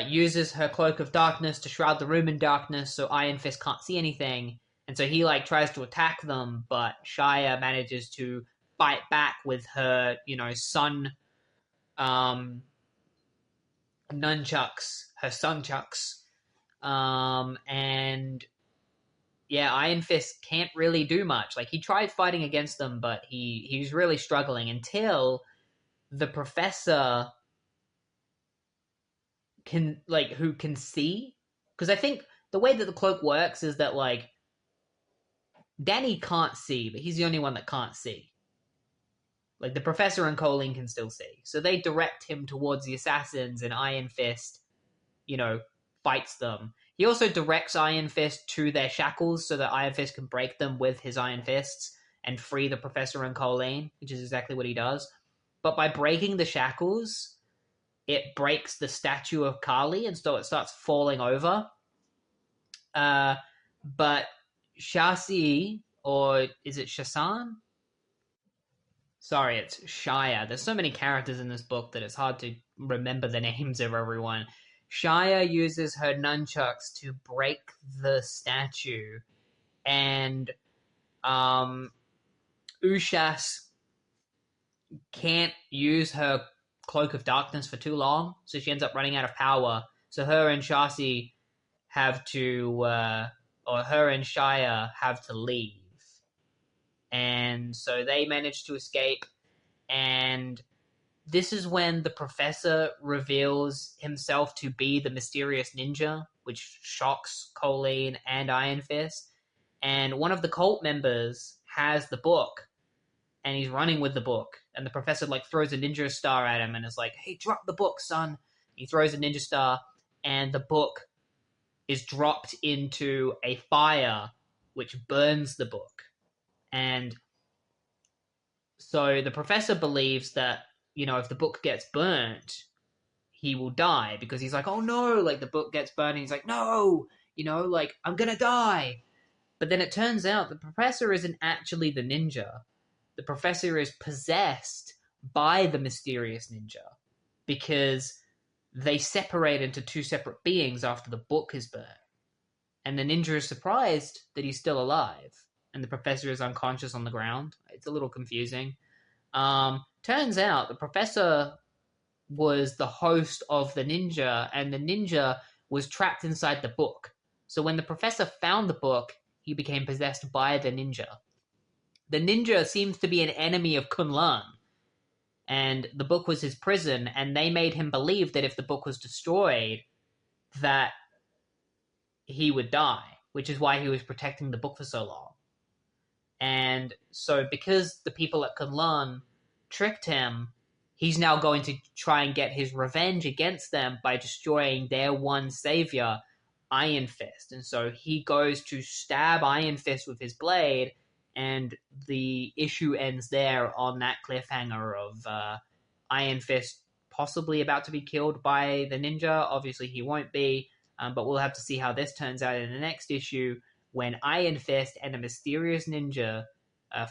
uses her cloak of darkness to shroud the room in darkness so Iron Fist can't see anything. And so he like tries to attack them, but Shia manages to fight back with her, sun nunchucks, her sun chucks. And yeah, Iron Fist can't really do much. Like he tried fighting against them, but he was really struggling until the professor who can see, because I think the way that the cloak works is that like Danny can't see, but he's the only one that can't see. Like the Professor and Colleen can still see, so they direct him towards the assassins, and Iron Fist, fights them. He also directs Iron Fist to their shackles so that Iron Fist can break them with his Iron Fists and free the Professor and Colleen, which is exactly what he does. But by breaking the shackles, it breaks the statue of Kali, and so it starts falling over. But Shasi, or is it Shasan? Sorry, it's Shia. There's so many characters in this book that it's hard to remember the names of everyone. Shia uses her nunchucks to break the statue, and Ushas can't use her cloak of darkness for too long, so she ends up running out of power. So her and Shasi have to, or her and Shia have to leave. And so they manage to escape, and this is when the professor reveals himself to be the mysterious ninja, which shocks Colleen and Iron Fist. And one of the cult members has the book, and he's running with the book. And the professor like throws a ninja star at him and is like, "Hey, drop the book, son." He throws a ninja star, and the book is dropped into a fire, which burns the book. And so the professor believes that, if the book gets burnt, he will die, because he's like, "Oh no," like the book gets burned, and he's like, "No, like I'm gonna die." But then it turns out the professor isn't actually the ninja. The professor is possessed by the mysterious ninja, because they separate into two separate beings after the book is burnt. And the ninja is surprised that he's still alive, and the professor is unconscious on the ground. It's a little confusing. Turns out the professor was the host of the ninja, and the ninja was trapped inside the book. So when the professor found the book, he became possessed by the ninja. The ninja seems to be an enemy of Kunlun, and the book was his prison, and they made him believe that if the book was destroyed, that he would die, which is why he was protecting the book for so long. And so because the people at Kunlun tricked him, he's now going to try and get his revenge against them by destroying their one savior, Iron Fist. And so he goes to stab Iron Fist with his blade, and the issue ends there on that cliffhanger of Iron Fist possibly about to be killed by the ninja. Obviously he won't be, but we'll have to see how this turns out in the next issue, when Iron Fist and a mysterious ninja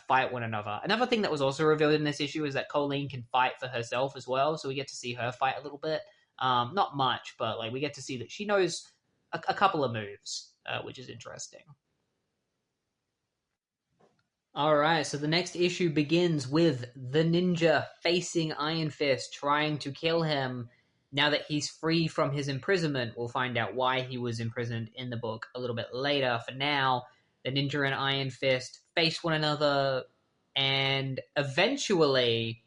fight one another. Another thing that was also revealed in this issue is that Colleen can fight for herself as well, so we get to see her fight a little bit. Not much, but like we get to see that she knows a couple of moves, which is interesting. Alright, so the next issue begins with the ninja facing Iron Fist, trying to kill him now that he's free from his imprisonment. We'll find out why he was imprisoned in the book a little bit later. For now, the ninja and Iron Fist face one another, and eventually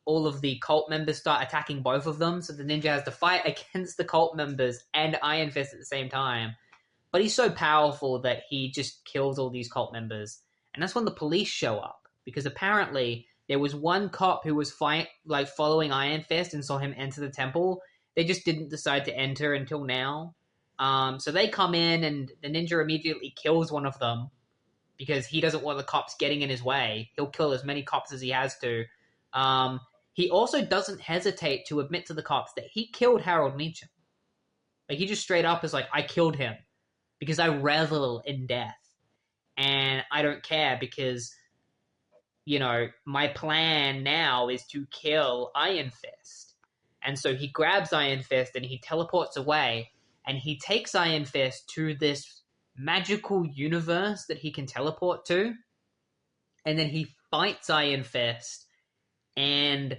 all of the cult members start attacking both of them, so the ninja has to fight against the cult members and Iron Fist at the same time. But he's so powerful that he just kills all these cult members. And that's when the police show up, because apparently there was one cop who was following Iron Fist and saw him enter the temple. They just didn't decide to enter until now. So they come in, and the ninja immediately kills one of them because he doesn't want the cops getting in his way. He'll kill as many cops as he has to. He also doesn't hesitate to admit to the cops that he killed Harold Meacham. Like, he just straight up is like, "I killed him because I revel in death. And I don't care because, my plan now is to kill Iron Fist." And so he grabs Iron Fist and he teleports away, and he takes Iron Fist to this magical universe that he can teleport to. And then he fights Iron Fist, and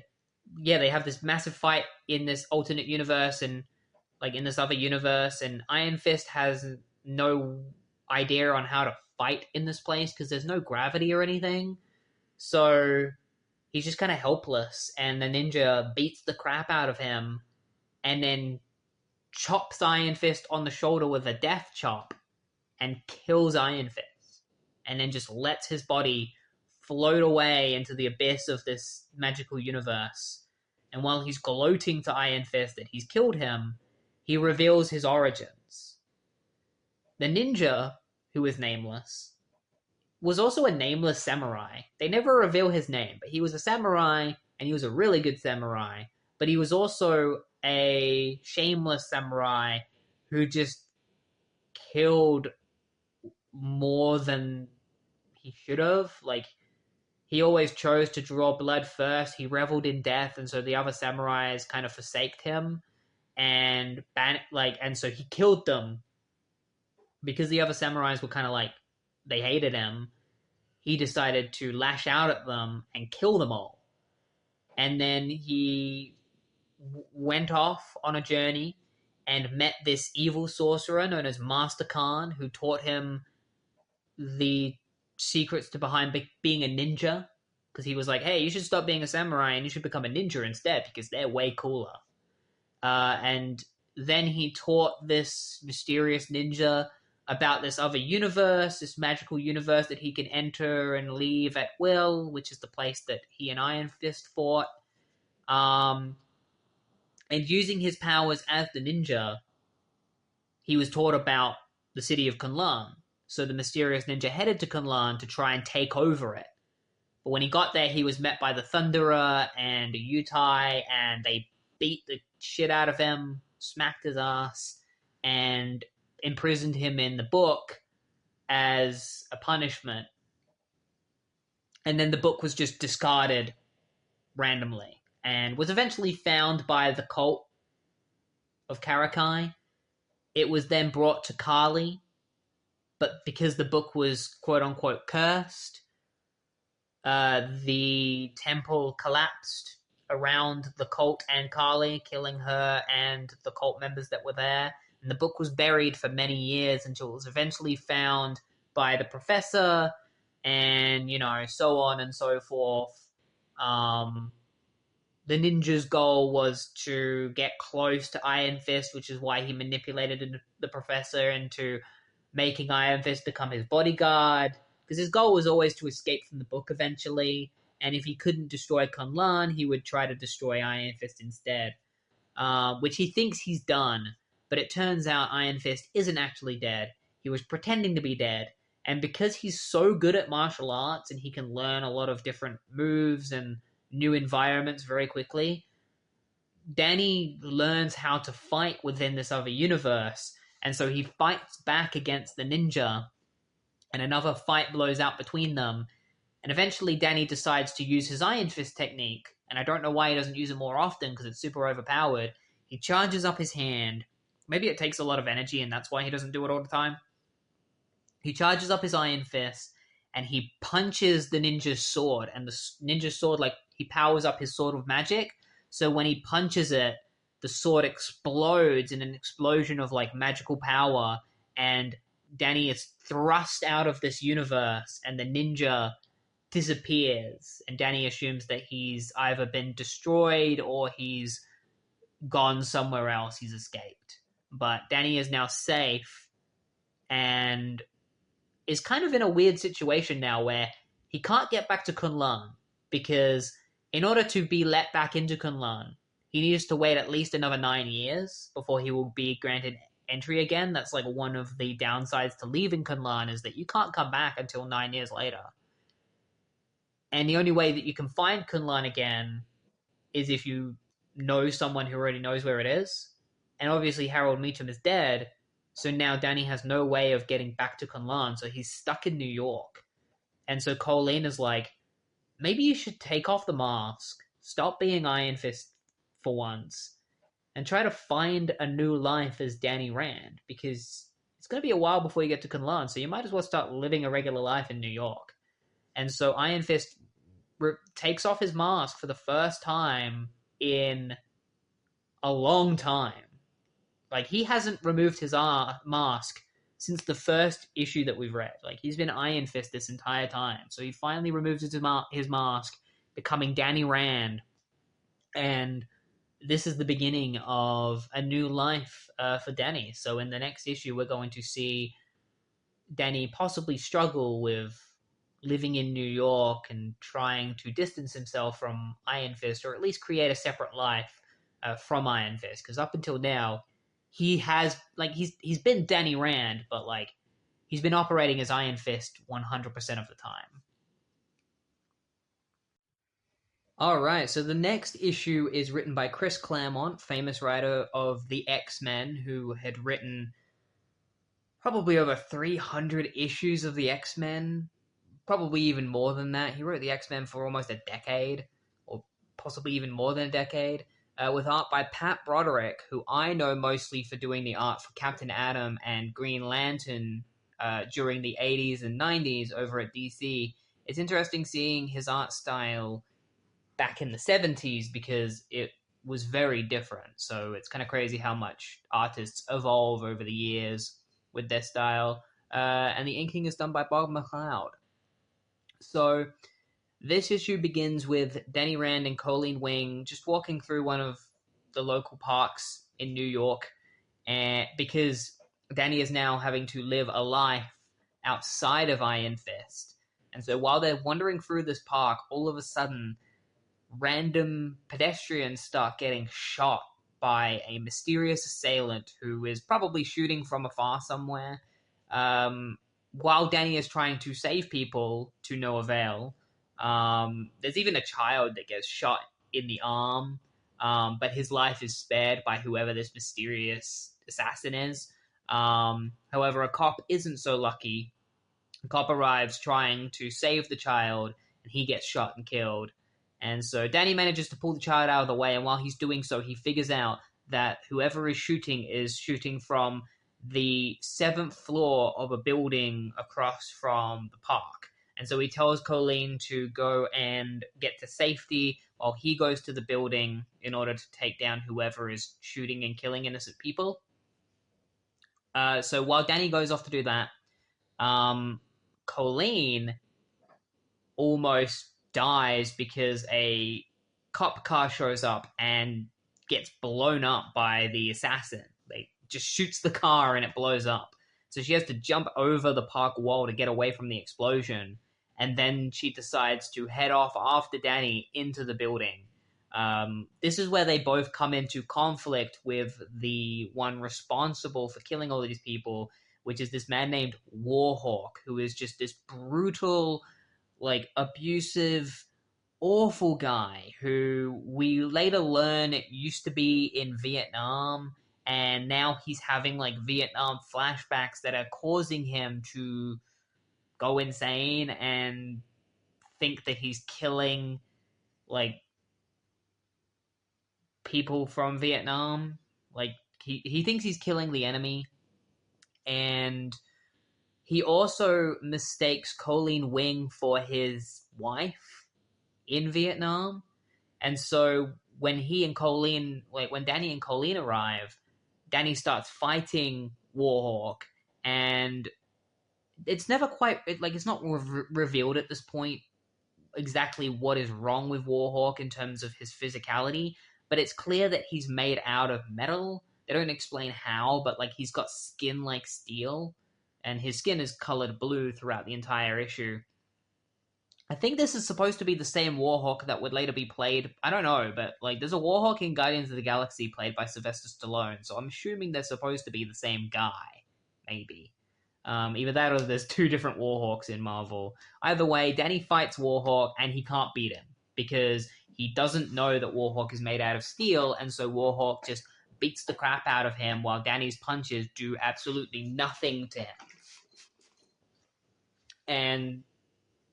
yeah, they have this massive fight in this alternate universe and like in this other universe, and Iron Fist has no idea on how to fight in this place because there's no gravity or anything. So he's just kind of helpless, and the ninja beats the crap out of him and then chops Iron Fist on the shoulder with a death chop and kills Iron Fist, and then just lets his body float away into the abyss of this magical universe. And while he's gloating to Iron Fist that he's killed him, he reveals his origins. The ninja, who is nameless, was also a nameless samurai. They never reveal his name, but he was a samurai, and he was a really good samurai. But he was also a shameless samurai who just killed more than he should have. Like, he always chose to draw blood first. He reveled in death, and so the other samurais kind of forsaked him, and so he killed them because the other samurais were kind of like, they hated him. He decided to lash out at them and kill them all. And then he went off on a journey and met this evil sorcerer known as Master Khan, who taught him the secrets to behind being a ninja. because he was like, hey, you should stop being a samurai and you should become a ninja instead because they're way cooler. And then he taught this mysterious ninja about this other universe, this magical universe that he can enter and leave at will, which is the place that he and Iron Fist fought. And using his powers as the ninja, he was taught about the city of Kunlun. So the mysterious ninja headed to Kunlun to try and take over it. But when he got there, he was met by the Thunderer and Yutai, and they beat the shit out of him, smacked his ass, and imprisoned him in the book as a punishment. And then the book was just discarded randomly and was eventually found by the cult of Karakai. It was then brought to Kali, but because the book was quote unquote cursed, the temple collapsed around the cult and Kali, killing her and the cult members that were there. And the book was buried for many years until it was eventually found by the professor, and so on and so forth. The ninja's goal was to get close to Iron Fist, which is why he manipulated the professor into making Iron Fist become his bodyguard, because his goal was always to escape from the book eventually, and if he couldn't destroy Kunlun, he would try to destroy Iron Fist instead, which he thinks he's done, but it turns out Iron Fist isn't actually dead. He was pretending to be dead, and because he's so good at martial arts and he can learn a lot of different moves and new environments very quickly, Danny learns how to fight within this other universe, and so he fights back against the ninja, and another fight blows out between them. And eventually Danny decides to use his Iron Fist technique, and I don't know why he doesn't use it more often because it's super overpowered. He charges up his hand. Maybe it takes a lot of energy and that's why he doesn't do it all the time. He charges up his Iron Fist and he punches the ninja's sword, and the ninja's sword, like, he powers up his sword of magic, so when he punches it, the sword explodes in an explosion of like magical power, and Danny is thrust out of this universe, and the ninja disappears, and Danny assumes that he's either been destroyed or he's gone somewhere else, he's escaped. But Danny is now safe and is kind of in a weird situation now where he can't get back to Kunlun, because in order to be let back into Kunlun, he needs to wait at least another 9 years before he will be granted entry again. That's like one of the downsides to leaving Kunlun, is that you can't come back until 9 years later. And the only way that you can find Kunlun again is if you know someone who already knows where it is. And obviously Harold Meacham is dead, so now Danny has no way of getting back to Kunlun, so he's stuck in New York. And so Colleen is like, maybe you should take off the mask, stop being Iron Fist for once, and try to find a new life as Danny Rand, because it's going to be a while before you get to Kunlun, so you might as well start living a regular life in New York. And so Iron Fist takes off his mask for the first time in a long time. Like, he hasn't removed his mask since the first issue that we've read. Like, he's been Iron Fist this entire time. So he finally removes his mask, becoming Danny Rand. And this is the beginning of a new life for Danny. So in the next issue, we're going to see Danny possibly struggle with living in New York and trying to distance himself from Iron Fist, or at least create a separate life from Iron Fist. Because up until now, he has, like, he's been Danny Rand, but like, he's been operating as Iron Fist 100% of the time. All right, so the next issue is written by Chris Claremont, famous writer of the X-Men, who had written probably over 300 issues of the X-Men, probably even more than that. He wrote the X-Men for almost a decade, or possibly even more than a decade, with art by Pat Broderick, who I know mostly for doing the art for Captain Atom and Green Lantern during the 80s and 90s over at DC. It's interesting seeing his art style back in the 70s because it was very different. So it's kind of crazy how much artists evolve over the years with their style. And the inking is done by Bob McLeod. So This issue begins with Danny Rand and Colleen Wing just walking through one of the local parks in New York, and because Danny is now having to live a life outside of Iron Fist. And so while they're wandering through this park, all of a sudden, random pedestrians start getting shot by a mysterious assailant who is probably shooting from afar somewhere. While Danny is trying to save people to no avail, there's even a child that gets shot in the arm, but his life is spared by whoever this mysterious assassin is. However, a cop isn't so lucky. The cop arrives trying to save the child, and he gets shot and killed. And so Danny manages to pull the child out of the way, and while he's doing so, he figures out that whoever is shooting from the 7th floor of a building across from the park. And so he tells Colleen to go and get to safety while he goes to the building in order to take down whoever is shooting and killing innocent people. So while Danny goes off to do that, Colleen almost dies because a cop car shows up and gets blown up by the assassin. They just shoots the car and it blows up. So she has to jump over the park wall to get away from the explosion. And then she decides to head off after Danny into the building. This is where they both come into conflict with the one responsible for killing all of these people, which is this man named Warhawk, who is just this brutal, like, abusive, awful guy who we later learn used to be in Vietnam, and now he's having, like, Vietnam flashbacks that are causing him to go insane and think that he's killing, like, people from Vietnam. Like, he thinks he's killing the enemy, and he also mistakes Colleen Wing for his wife in Vietnam. And so when he and Colleen, like when Danny and Colleen arrive, Danny starts fighting Warhawk, and it's never quite, it's not revealed at this point exactly what is wrong with Warhawk in terms of his physicality, but it's clear that he's made out of metal. They don't explain how, but like he's got skin like steel, and his skin is colored blue throughout the entire issue. I think this is supposed to be the same Warhawk that would later be played. I don't know, but like there's a Warhawk in Guardians of the Galaxy played by Sylvester Stallone, so I'm assuming they're supposed to be the same guy, maybe. Either that or there's two different Warhawks in Marvel. Either way, Danny fights Warhawk and he can't beat him because he doesn't know that Warhawk is made out of steel, and so Warhawk just beats the crap out of him while Danny's punches do absolutely nothing to him. And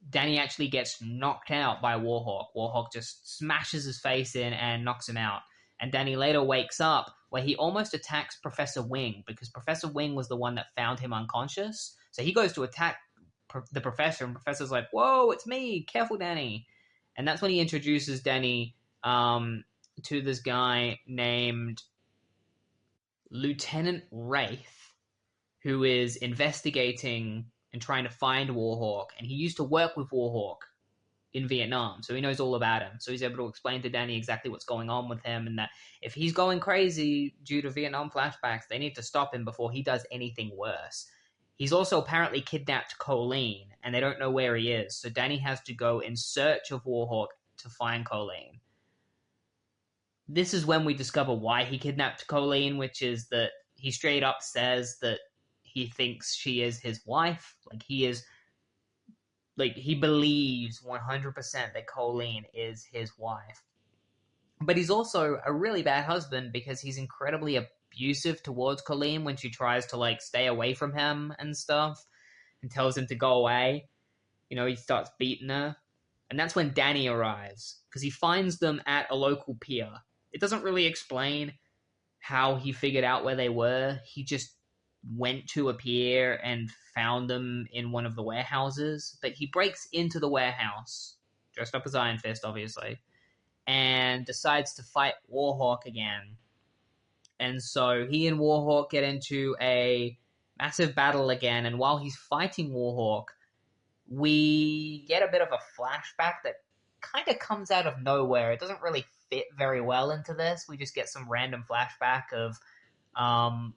Danny actually gets knocked out by Warhawk. Warhawk just smashes his face in and knocks him out. And Danny later wakes up where he almost attacks Professor Wing because Professor Wing was the one that found him unconscious. So he goes to attack the professor, and Professor's like, "Whoa, it's me! Careful, Danny!" And that's when he introduces Danny to this guy named Lieutenant Wraith, who is investigating and trying to find Warhawk. And he used to work with Warhawk in Vietnam, so he knows all about him. So he's able to explain to Danny exactly what's going on with him, and that if he's going crazy due to Vietnam flashbacks, they need to stop him before he does anything worse. He's also apparently kidnapped Colleen, and they don't know where he is, so Danny has to go in search of Warhawk to find Colleen. This is when we discover why he kidnapped Colleen, which is that he straight up says that he thinks she is his wife. Like, he believes 100% that Colleen is his wife. But he's also a really bad husband because he's incredibly abusive towards Colleen when she tries to, like, stay away from him and stuff and tells him to go away. You know, he starts beating her. And that's when Danny arrives because he finds them at a local pier. It doesn't really explain how he figured out where they were. He just went to a pier and found them in one of the warehouses. But he breaks into the warehouse, dressed up as Iron Fist, obviously, and decides to fight Warhawk again. And so he and Warhawk get into a massive battle again, and while he's fighting Warhawk, we get a bit of a flashback that kind of comes out of nowhere. It doesn't really fit very well into this. We just get some random flashback of um,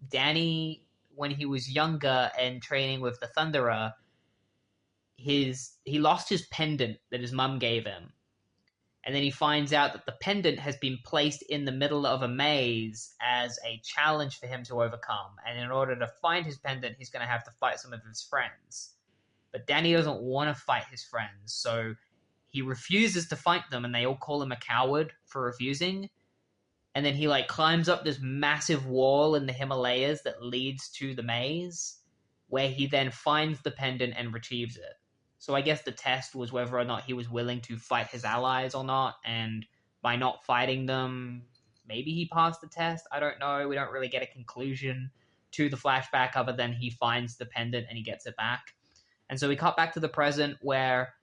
Danny when he was younger and training with the Thunderer. He lost his pendant that his mum gave him, and then he finds out that the pendant has been placed in the middle of a maze as a challenge for him to overcome. And in order to find his pendant, he's going to have to fight some of his friends. But Danny doesn't want to fight his friends, so he refuses to fight them, and they all call him a coward for refusing. And then he climbs up this massive wall in the Himalayas that leads to the maze, where he then finds the pendant and retrieves it. So I guess the test was whether or not he was willing to fight his allies or not, and by not fighting them, maybe he passed the test. I don't know. We don't really get a conclusion to the flashback other than he finds the pendant and he gets it back. And so we cut back to the present where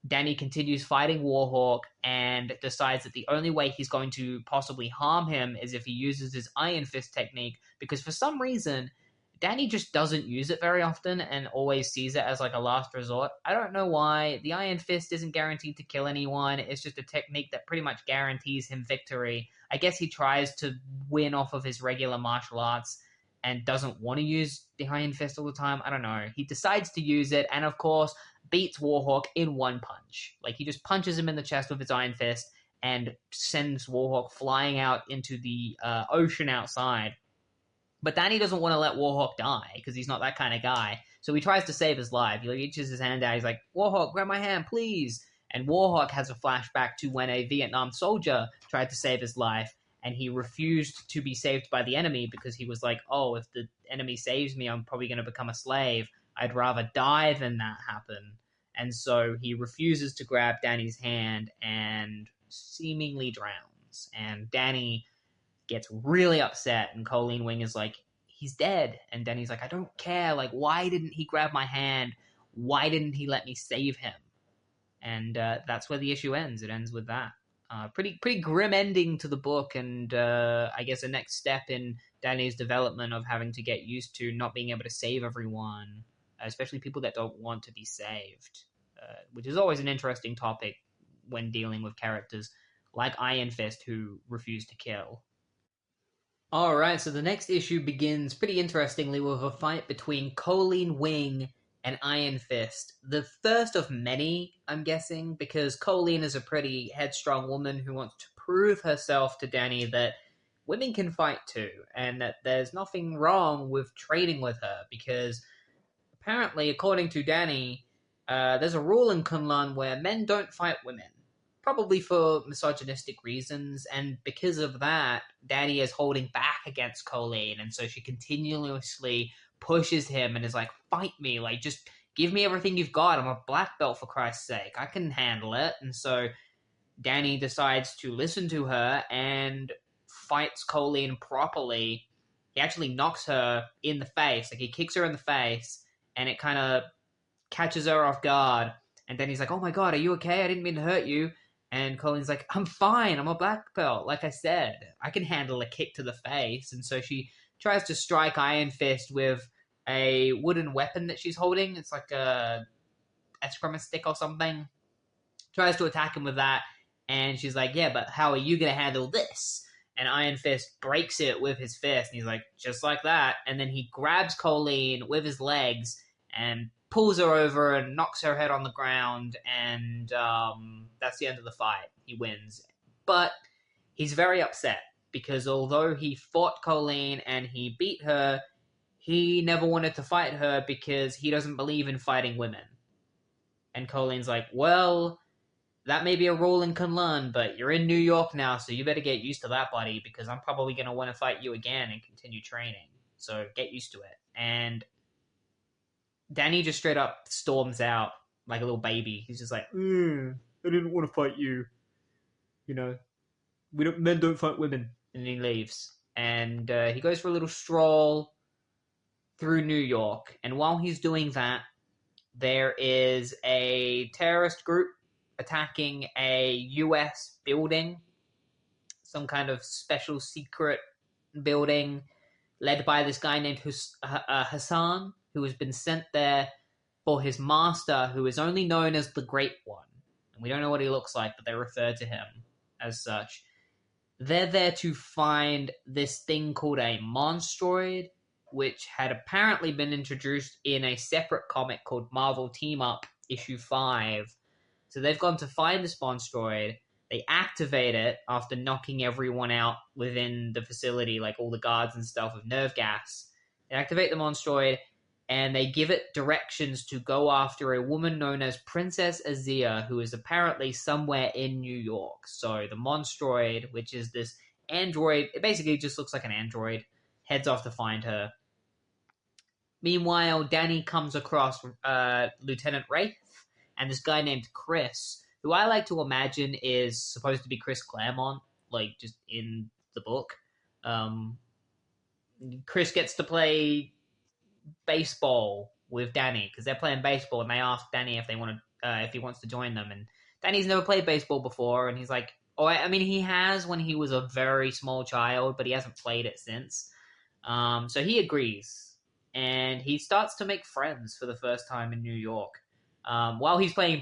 Danny continues fighting Warhawk and decides that the only way he's going to possibly harm him is if he uses his Iron Fist technique, because for some reason Danny just doesn't use it very often and always sees it as a last resort. I don't know why. The Iron Fist isn't guaranteed to kill anyone. It's just a technique that pretty much guarantees him victory. I guess he tries to win off of his regular martial arts and doesn't want to use the Iron Fist all the time. I don't know. He decides to use it and, of course, beats Warhawk in one punch. He just punches him in the chest with his Iron Fist and sends Warhawk flying out into the ocean outside. But Danny doesn't want to let Warhawk die because he's not that kind of guy. So he tries to save his life. He reaches his hand out. He's like, Warhawk, grab my hand, please. And Warhawk has a flashback to when a Vietnam soldier tried to save his life, and he refused to be saved by the enemy because he was like, oh, if the enemy saves me, I'm probably going to become a slave. I'd rather die than that happen. And so he refuses to grab Danny's hand and seemingly drowns. And Danny gets really upset, and Colleen Wing is like, he's dead. And Danny's like, I don't care. Why didn't he grab my hand? Why didn't he let me save him? And that's where the issue ends. It ends with that. Pretty grim ending to the book, and I guess a next step in Danny's development of having to get used to not being able to save everyone, especially people that don't want to be saved, which is always an interesting topic when dealing with characters like Iron Fist who refuse to kill. Alright, so the next issue begins pretty interestingly with a fight between Colleen Wing and Iron Fist. The first of many, I'm guessing, because Colleen is a pretty headstrong woman who wants to prove herself to Danny that women can fight too, and that there's nothing wrong with trading with her, because apparently, according to Danny, there's a rule in Kunlun where men don't fight women. Probably for misogynistic reasons, and because of that, Danny is holding back against Colleen, and so she continuously pushes him and is like, fight me, just give me everything you've got, I'm a black belt for Christ's sake, I can handle it. And so Danny decides to listen to her and fights Colleen properly. He actually knocks her in the face, he kicks her in the face, and it kind of catches her off guard, and then he's like, oh my god, are you okay? I didn't mean to hurt you. And Colleen's like, I'm fine, I'm a black belt. Like I said, I can handle a kick to the face. And so she tries to strike Iron Fist with a wooden weapon that she's holding. It's like a eskrima stick or something. Tries to attack him with that. And she's like, yeah, but how are you going to handle this? And Iron Fist breaks it with his fist. And he's like, just like that. And then he grabs Colleen with his legs and pulls her over and knocks her head on the ground, and that's the end of the fight. He wins. But he's very upset, because although he fought Colleen and he beat her, he never wanted to fight her because he doesn't believe in fighting women. And Colleen's like, well, that may be a rule in Kunlun, but you're in New York now, so you better get used to that, buddy, because I'm probably going to want to fight you again and continue training. So get used to it. And Danny just straight up storms out like a little baby. He's just like, I didn't want to fight you. Men don't fight women. And he leaves. And he goes for a little stroll through New York. And while he's doing that, there is a terrorist group attacking a U.S. building. Some kind of special secret building led by this guy named Hassan, who has been sent there for his master, who is only known as the Great One. And we don't know what he looks like, but they refer to him as such. They're there to find this thing called a Monstroid, which had apparently been introduced in a separate comic called Marvel Team Up issue 5. So they've gone to find this Monstroid. They activate it after knocking everyone out within the facility, like all the guards and stuff, with nerve gas. They activate the Monstroid, and they give it directions to go after a woman known as Princess Azia, who is apparently somewhere in New York. So the Monstroid, which is this android, it basically just looks like an android, heads off to find her. Meanwhile, Danny comes across Lieutenant Wraith and this guy named Chris, who I like to imagine is supposed to be Chris Claremont, like just in the book. Chris gets to play baseball with Danny because they're playing baseball, and they ask Danny if he wants to join them. And Danny's never played baseball before, and he's like, "Oh, I mean, he has when he was a very small child, but he hasn't played it since." So he agrees, and he starts to make friends for the first time in New York. While he's playing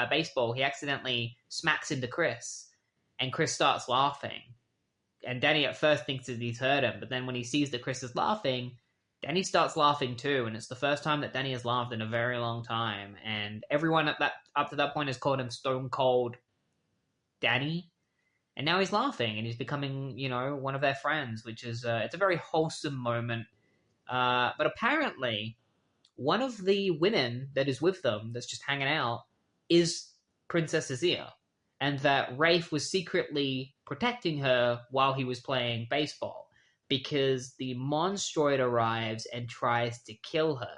baseball, he accidentally smacks into Chris, and Chris starts laughing. And Danny at first thinks that he's hurt him, but then when he sees that Chris is laughing, Danny starts laughing too, and it's the first time that Danny has laughed in a very long time. And everyone up to that point has called him Stone Cold Danny, and now he's laughing, and he's becoming, one of their friends, which is it's a very wholesome moment. But apparently, one of the women that is with them, that's just hanging out, is Princess Azia, and that Rafe was secretly protecting her while he was playing baseball, because the Monstroid arrives and tries to kill her.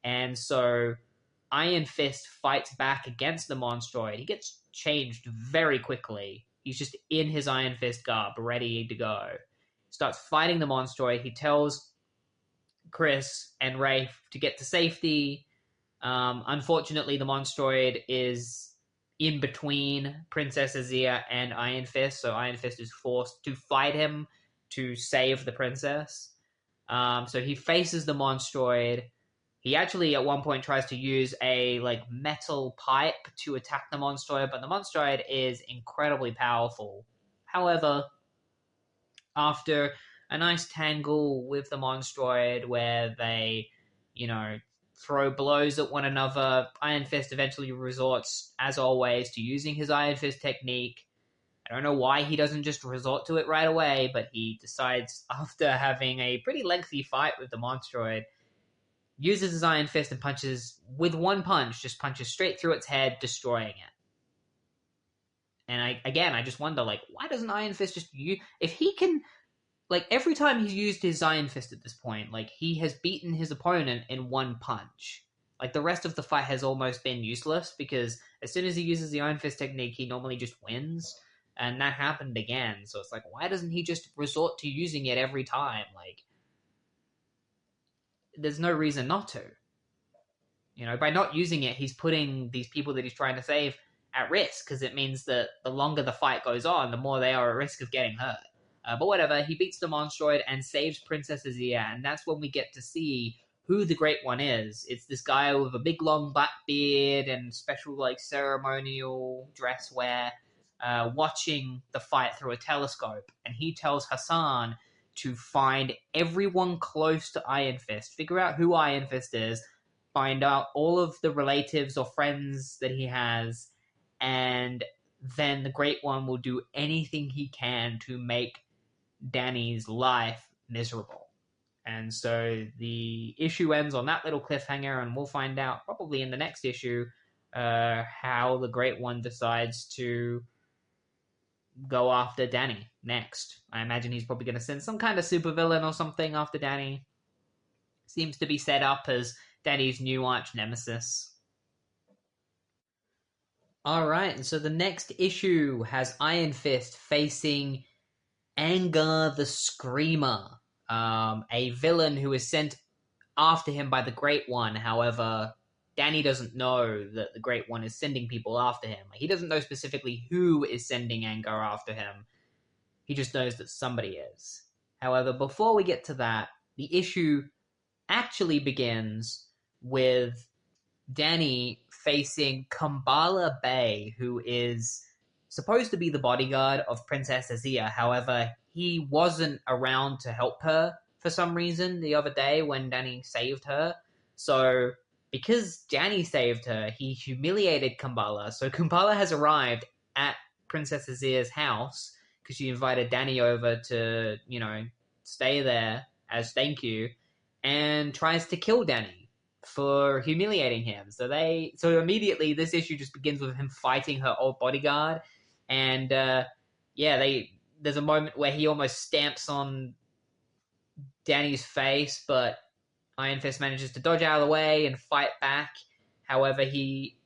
And so Iron Fist fights back against the Monstroid. He gets changed very quickly. He's just in his Iron Fist garb, ready to go. Starts fighting the Monstroid. He tells Chris and Rafe to get to safety. Unfortunately, the Monstroid is in between Princess Azia and Iron Fist, so Iron Fist is forced to fight him to save the princess. So he faces the Monstroid. He actually at one point tries to use a metal pipe to attack the Monstroid, but the Monstroid is incredibly powerful. However, after a nice tangle with the Monstroid where they, throw blows at one another, Iron Fist eventually resorts, as always, to using his Iron Fist technique. I don't know why he doesn't just resort to it right away, but he decides, after having a pretty lengthy fight with the Monstroid, uses his Iron Fist and punches, with one punch, just punches straight through its head, destroying it. And I just wonder, why doesn't Iron Fist just use... If he can... every time he's used his Iron Fist at this point, he has beaten his opponent in one punch. The rest of the fight has almost been useless, because as soon as he uses the Iron Fist technique, he normally just wins. And that happened again. So it's why doesn't he just resort to using it every time? There's no reason not to. By not using it, he's putting these people that he's trying to save at risk, because it means that the longer the fight goes on, the more they are at risk of getting hurt. But whatever, he beats the Monstroid and saves Princess Azia, and that's when we get to see who the Great One is. It's this guy with a big long black beard and special ceremonial dress wear, watching the fight through a telescope, and he tells Hassan to find everyone close to Iron Fist, figure out who Iron Fist is, find out all of the relatives or friends that he has, and then the Great One will do anything he can to make Danny's life miserable. And so the issue ends on that little cliffhanger, and we'll find out probably in the next issue how the Great One decides to go after Danny next. I imagine he's probably going to send some kind of supervillain or something after Danny. Seems to be set up as Danny's new arch nemesis. Alright, and so the next issue has Iron Fist facing Angar the Screamer, a villain who is sent after him by the Great One. However, Danny doesn't know that the Great One is sending people after him. He doesn't know specifically who is sending Angar after him. He just knows that somebody is. However, before we get to that, the issue actually begins with Danny facing Kumbala Bay, who is supposed to be the bodyguard of Princess Azia. However, he wasn't around to help her for some reason the other day when Danny saved her. So, because Danny saved her, he humiliated Kumbala. So, Kumbala has arrived at Princess Azia's house because she invited Danny over to, stay there as thank you, and tries to kill Danny for humiliating him. So immediately this issue just begins with him fighting her old bodyguard, and there's a moment where he almost stamps on Danny's face, but Iron Fist manages to dodge out of the way and fight back. However, he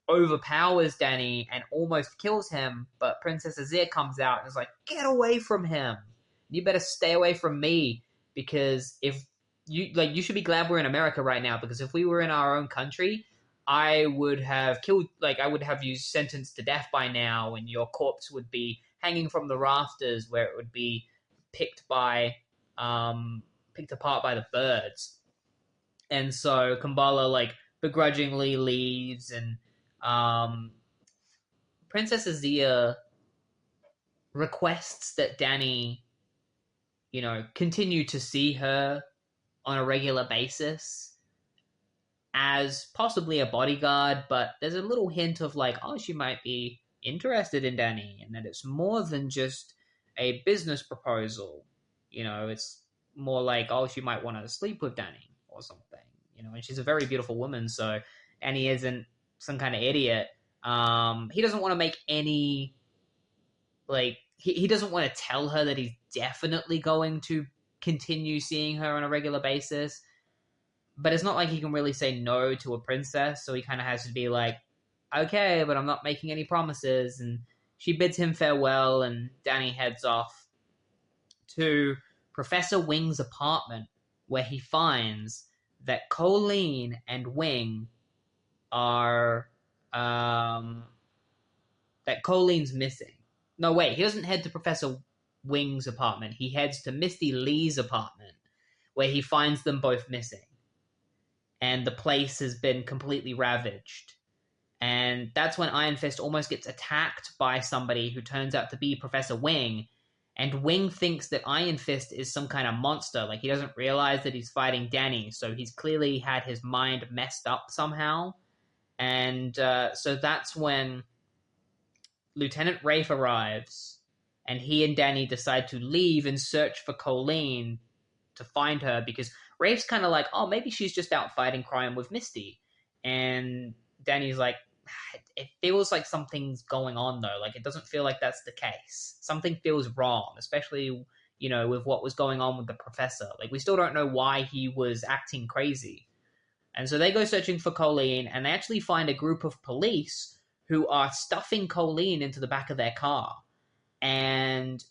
overpowers Danny and almost kills him, but Princess Azir comes out and is like, "Get away from him! You better stay away from me, because if you should be glad we're in America right now, because if we were in our own country, I would have I would have you sentenced to death by now, and your corpse would be hanging from the rafters where it would be picked apart by the birds." And so Kumbala begrudgingly leaves, and Princess Azia requests that Danny, continue to see her on a regular basis as possibly a bodyguard, but there's a little hint of she might be interested in Danny, and that it's more than just a business proposal. It's more she might want to sleep with Danny or something. And she's a very beautiful woman, so Danny isn't some kind of idiot. He doesn't want to make any he doesn't want to tell her that he's definitely going to continue seeing her on a regular basis, but it's not like he can really say no to a princess, so he kind of has to be like, okay, but I'm not making any promises. And she bids him farewell, and Danny heads off to Professor Wing's apartment, where he finds that Colleen and Wing are that Colleen's missing. No, wait, he doesn't head to Professor Wing's apartment. He heads to Misty Lee's apartment, where he finds them both missing. And the place has been completely ravaged. And that's when Iron Fist almost gets attacked by somebody who turns out to be Professor Wing. And Wing thinks that Iron Fist is some kind of monster. He doesn't realize that he's fighting Danny. So he's clearly had his mind messed up somehow. And so that's when Lieutenant Rafe arrives, and he and Danny decide to leave and search for Colleen to find her, because Rafe's kind of like, oh, maybe she's just out fighting crime with Misty. And Danny's like, it feels like something's going on, though. It doesn't feel like that's the case. Something feels wrong, especially, with what was going on with the professor. We still don't know why he was acting crazy. And so they go searching for Colleen, and they actually find a group of police who are stuffing Colleen into the back of their car. And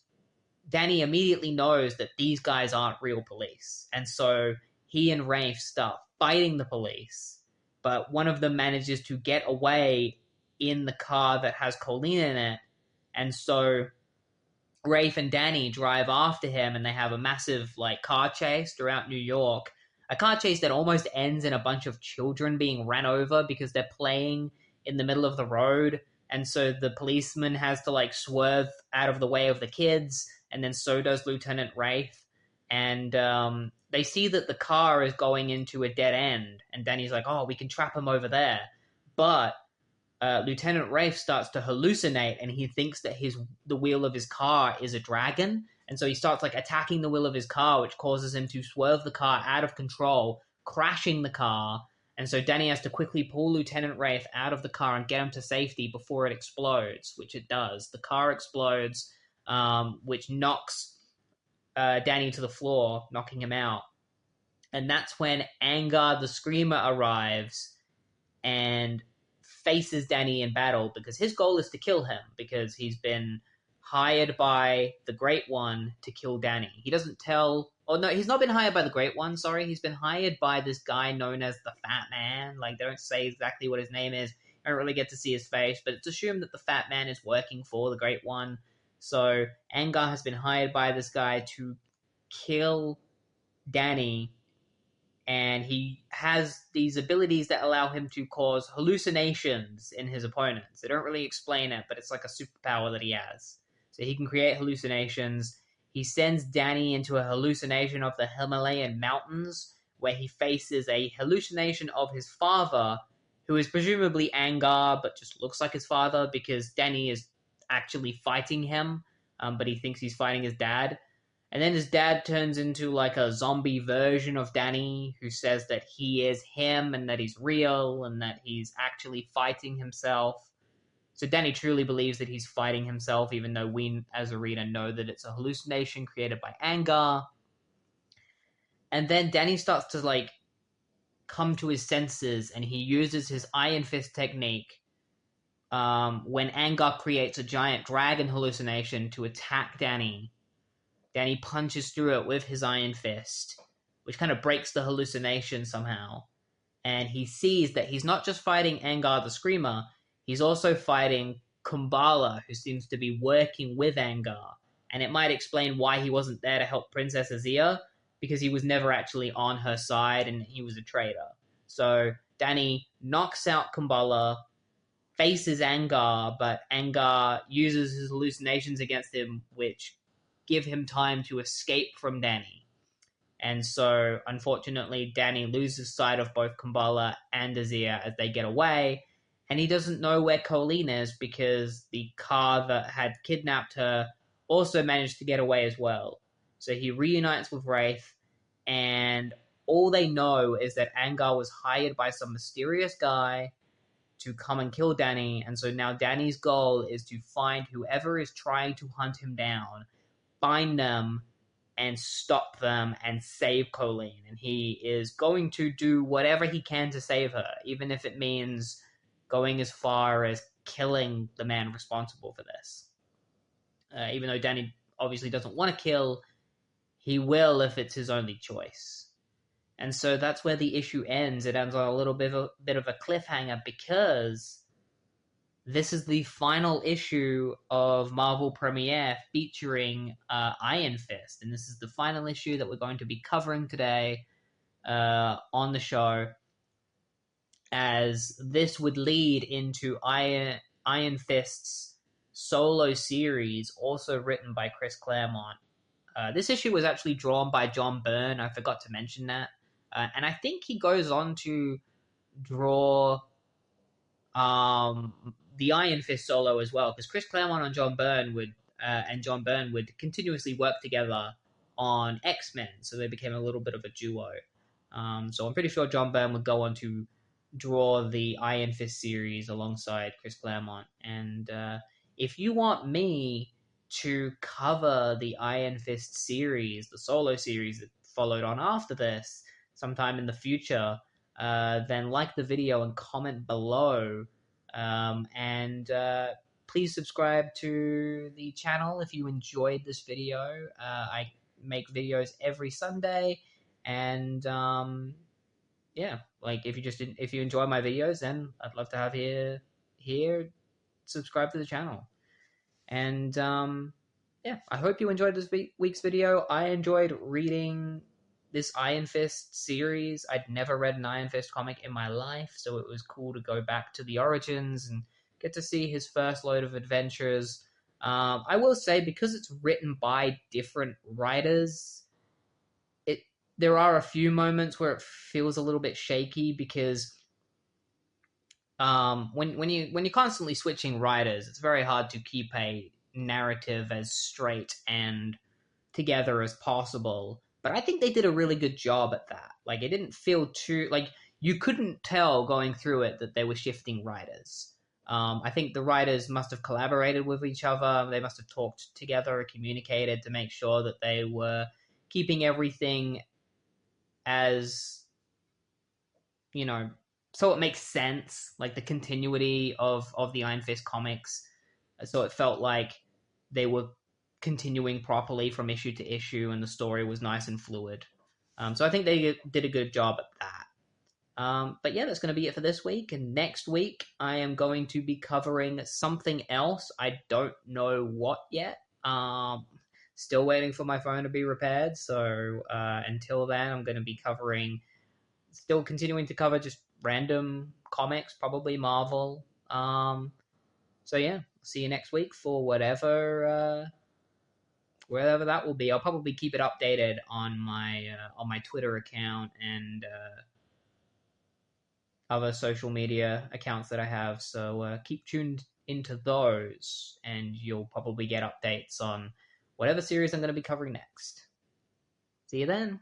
Danny immediately knows that these guys aren't real police. And so he and Rafe start fighting the police. But one of them manages to get away in the car that has Colleen in it. And so Rafe and Danny drive after him, and they have a massive car chase throughout New York. A car chase that almost ends in a bunch of children being ran over because they're playing in the middle of the road, and so the policeman has to swerve out of the way of the kids, and then so does Lieutenant Rafe. And they see that the car is going into a dead end, and Danny's like, oh, we can trap him over there. But Lieutenant Rafe starts to hallucinate, and he thinks that the wheel of his car is a dragon, and so he starts attacking the wheel of his car, which causes him to swerve the car out of control, crashing the car. And so Danny has to quickly pull Lieutenant Rafe out of the car and get him to safety before it explodes, which it does. The car explodes, which knocks Danny to the floor, knocking him out. And that's when Angar the Screamer arrives and faces Danny in battle, because his goal is to kill him, because he's been hired by the Great One to kill Danny. He doesn't tell... Oh, no, he's not been hired by the Great One, sorry. He's been hired by this guy known as the Fat Man. They don't say exactly what his name is. I don't really get to see his face, but it's assumed that the Fat Man is working for the Great One. So Angar has been hired by this guy to kill Danny, and he has these abilities that allow him to cause hallucinations in his opponents. They don't really explain it, but it's like a superpower that he has. So he can create hallucinations. He sends Danny into a hallucination of the Himalayan mountains, where he faces a hallucination of his father, who is presumably Angar, but just looks like his father because Danny is actually fighting him, but he thinks he's fighting his dad. And then his dad turns into like a zombie version of Danny who says that he is him and that he's real and that he's actually fighting himself. So Danny truly believes that he's fighting himself, even though we as a reader know that it's a hallucination created by Angar. And then Danny starts to like come to his senses, and he uses his Iron Fist technique when Angar creates a giant dragon hallucination to attack Danny. Danny punches through it with his Iron Fist, which kind of breaks the hallucination somehow. And he sees that he's not just fighting Angar the Screamer, he's also fighting Kumbala, who seems to be working with Angar. And it might explain why he wasn't there to help Princess Azia, because he was never actually on her side and he was a traitor. So Danny knocks out Kumbala, faces Angar, but Angar uses his hallucinations against him, which give him time to escape from Danny. And so, unfortunately, Danny loses sight of both Kumbala and Azia as they get away, and he doesn't know where Colleen is because the car that had kidnapped her also managed to get away as well. So he reunites with Wraith, and all they know is that Angar was hired by some mysterious guy to come and kill Danny, and so now Danny's goal is to find whoever is trying to hunt him down, find them, and stop them and save Colleen. And he is going to do whatever he can to save her, even if it means going as far as killing the man responsible for this. Even though Danny obviously doesn't want to kill, he will if it's his only choice. And so that's where the issue ends. It ends on a little bit of a cliffhanger because this is the final issue of Marvel Premiere featuring Iron Fist, and this is the final issue that we're going to be covering today on the show, as this would lead into Iron Fist's solo series, also written by Chris Claremont. This issue was actually drawn by John Byrne. I forgot to mention that. And I think he goes on to draw the Iron Fist solo as well, because Chris Claremont and John Byrne would continuously work together on X-Men, so they became a little bit of a duo. So I'm pretty sure John Byrne would go on to draw the Iron Fist series alongside Chris Claremont. And if you want me to cover the Iron Fist series, the solo series that followed on after this, sometime in the future, then like the video and comment below. And please subscribe to the channel if you enjoyed this video. I make videos every Sunday, and yeah, like if you enjoy my videos, then I'd love to have you here subscribe to the channel. And yeah, I hope you enjoyed this week's video. I enjoyed reading this Iron Fist series. I'd never read an Iron Fist comic in my life, so it was cool to go back to the origins and get to see his first load of adventures. I will say, because it's written by different writers, there are a few moments where it feels a little bit shaky, because when you're constantly switching writers, it's very hard to keep a narrative as straight and together as possible. But I think they did a really good job at that. Like, it didn't feel too, like, you couldn't tell going through it that they were shifting writers. I think the writers must have collaborated with each other. They must have talked together or communicated to make sure that they were keeping everything as, so it makes sense, like the continuity of the Iron Fist comics. So it felt like they were continuing properly from issue to issue, and the story was nice and fluid. So I think they did a good job at that. But yeah, that's going to be it for this week. And next week, I am going to be covering something else. I don't know what yet. Still waiting for my phone to be repaired. So until then, I'm going to be covering still continuing to cover just random comics, probably Marvel. So yeah, see you next week for wherever that will be. I'll probably keep it updated on my Twitter account and other social media accounts that I have. So keep tuned into those, and you'll probably get updates on whatever series I'm going to be covering next. See you then.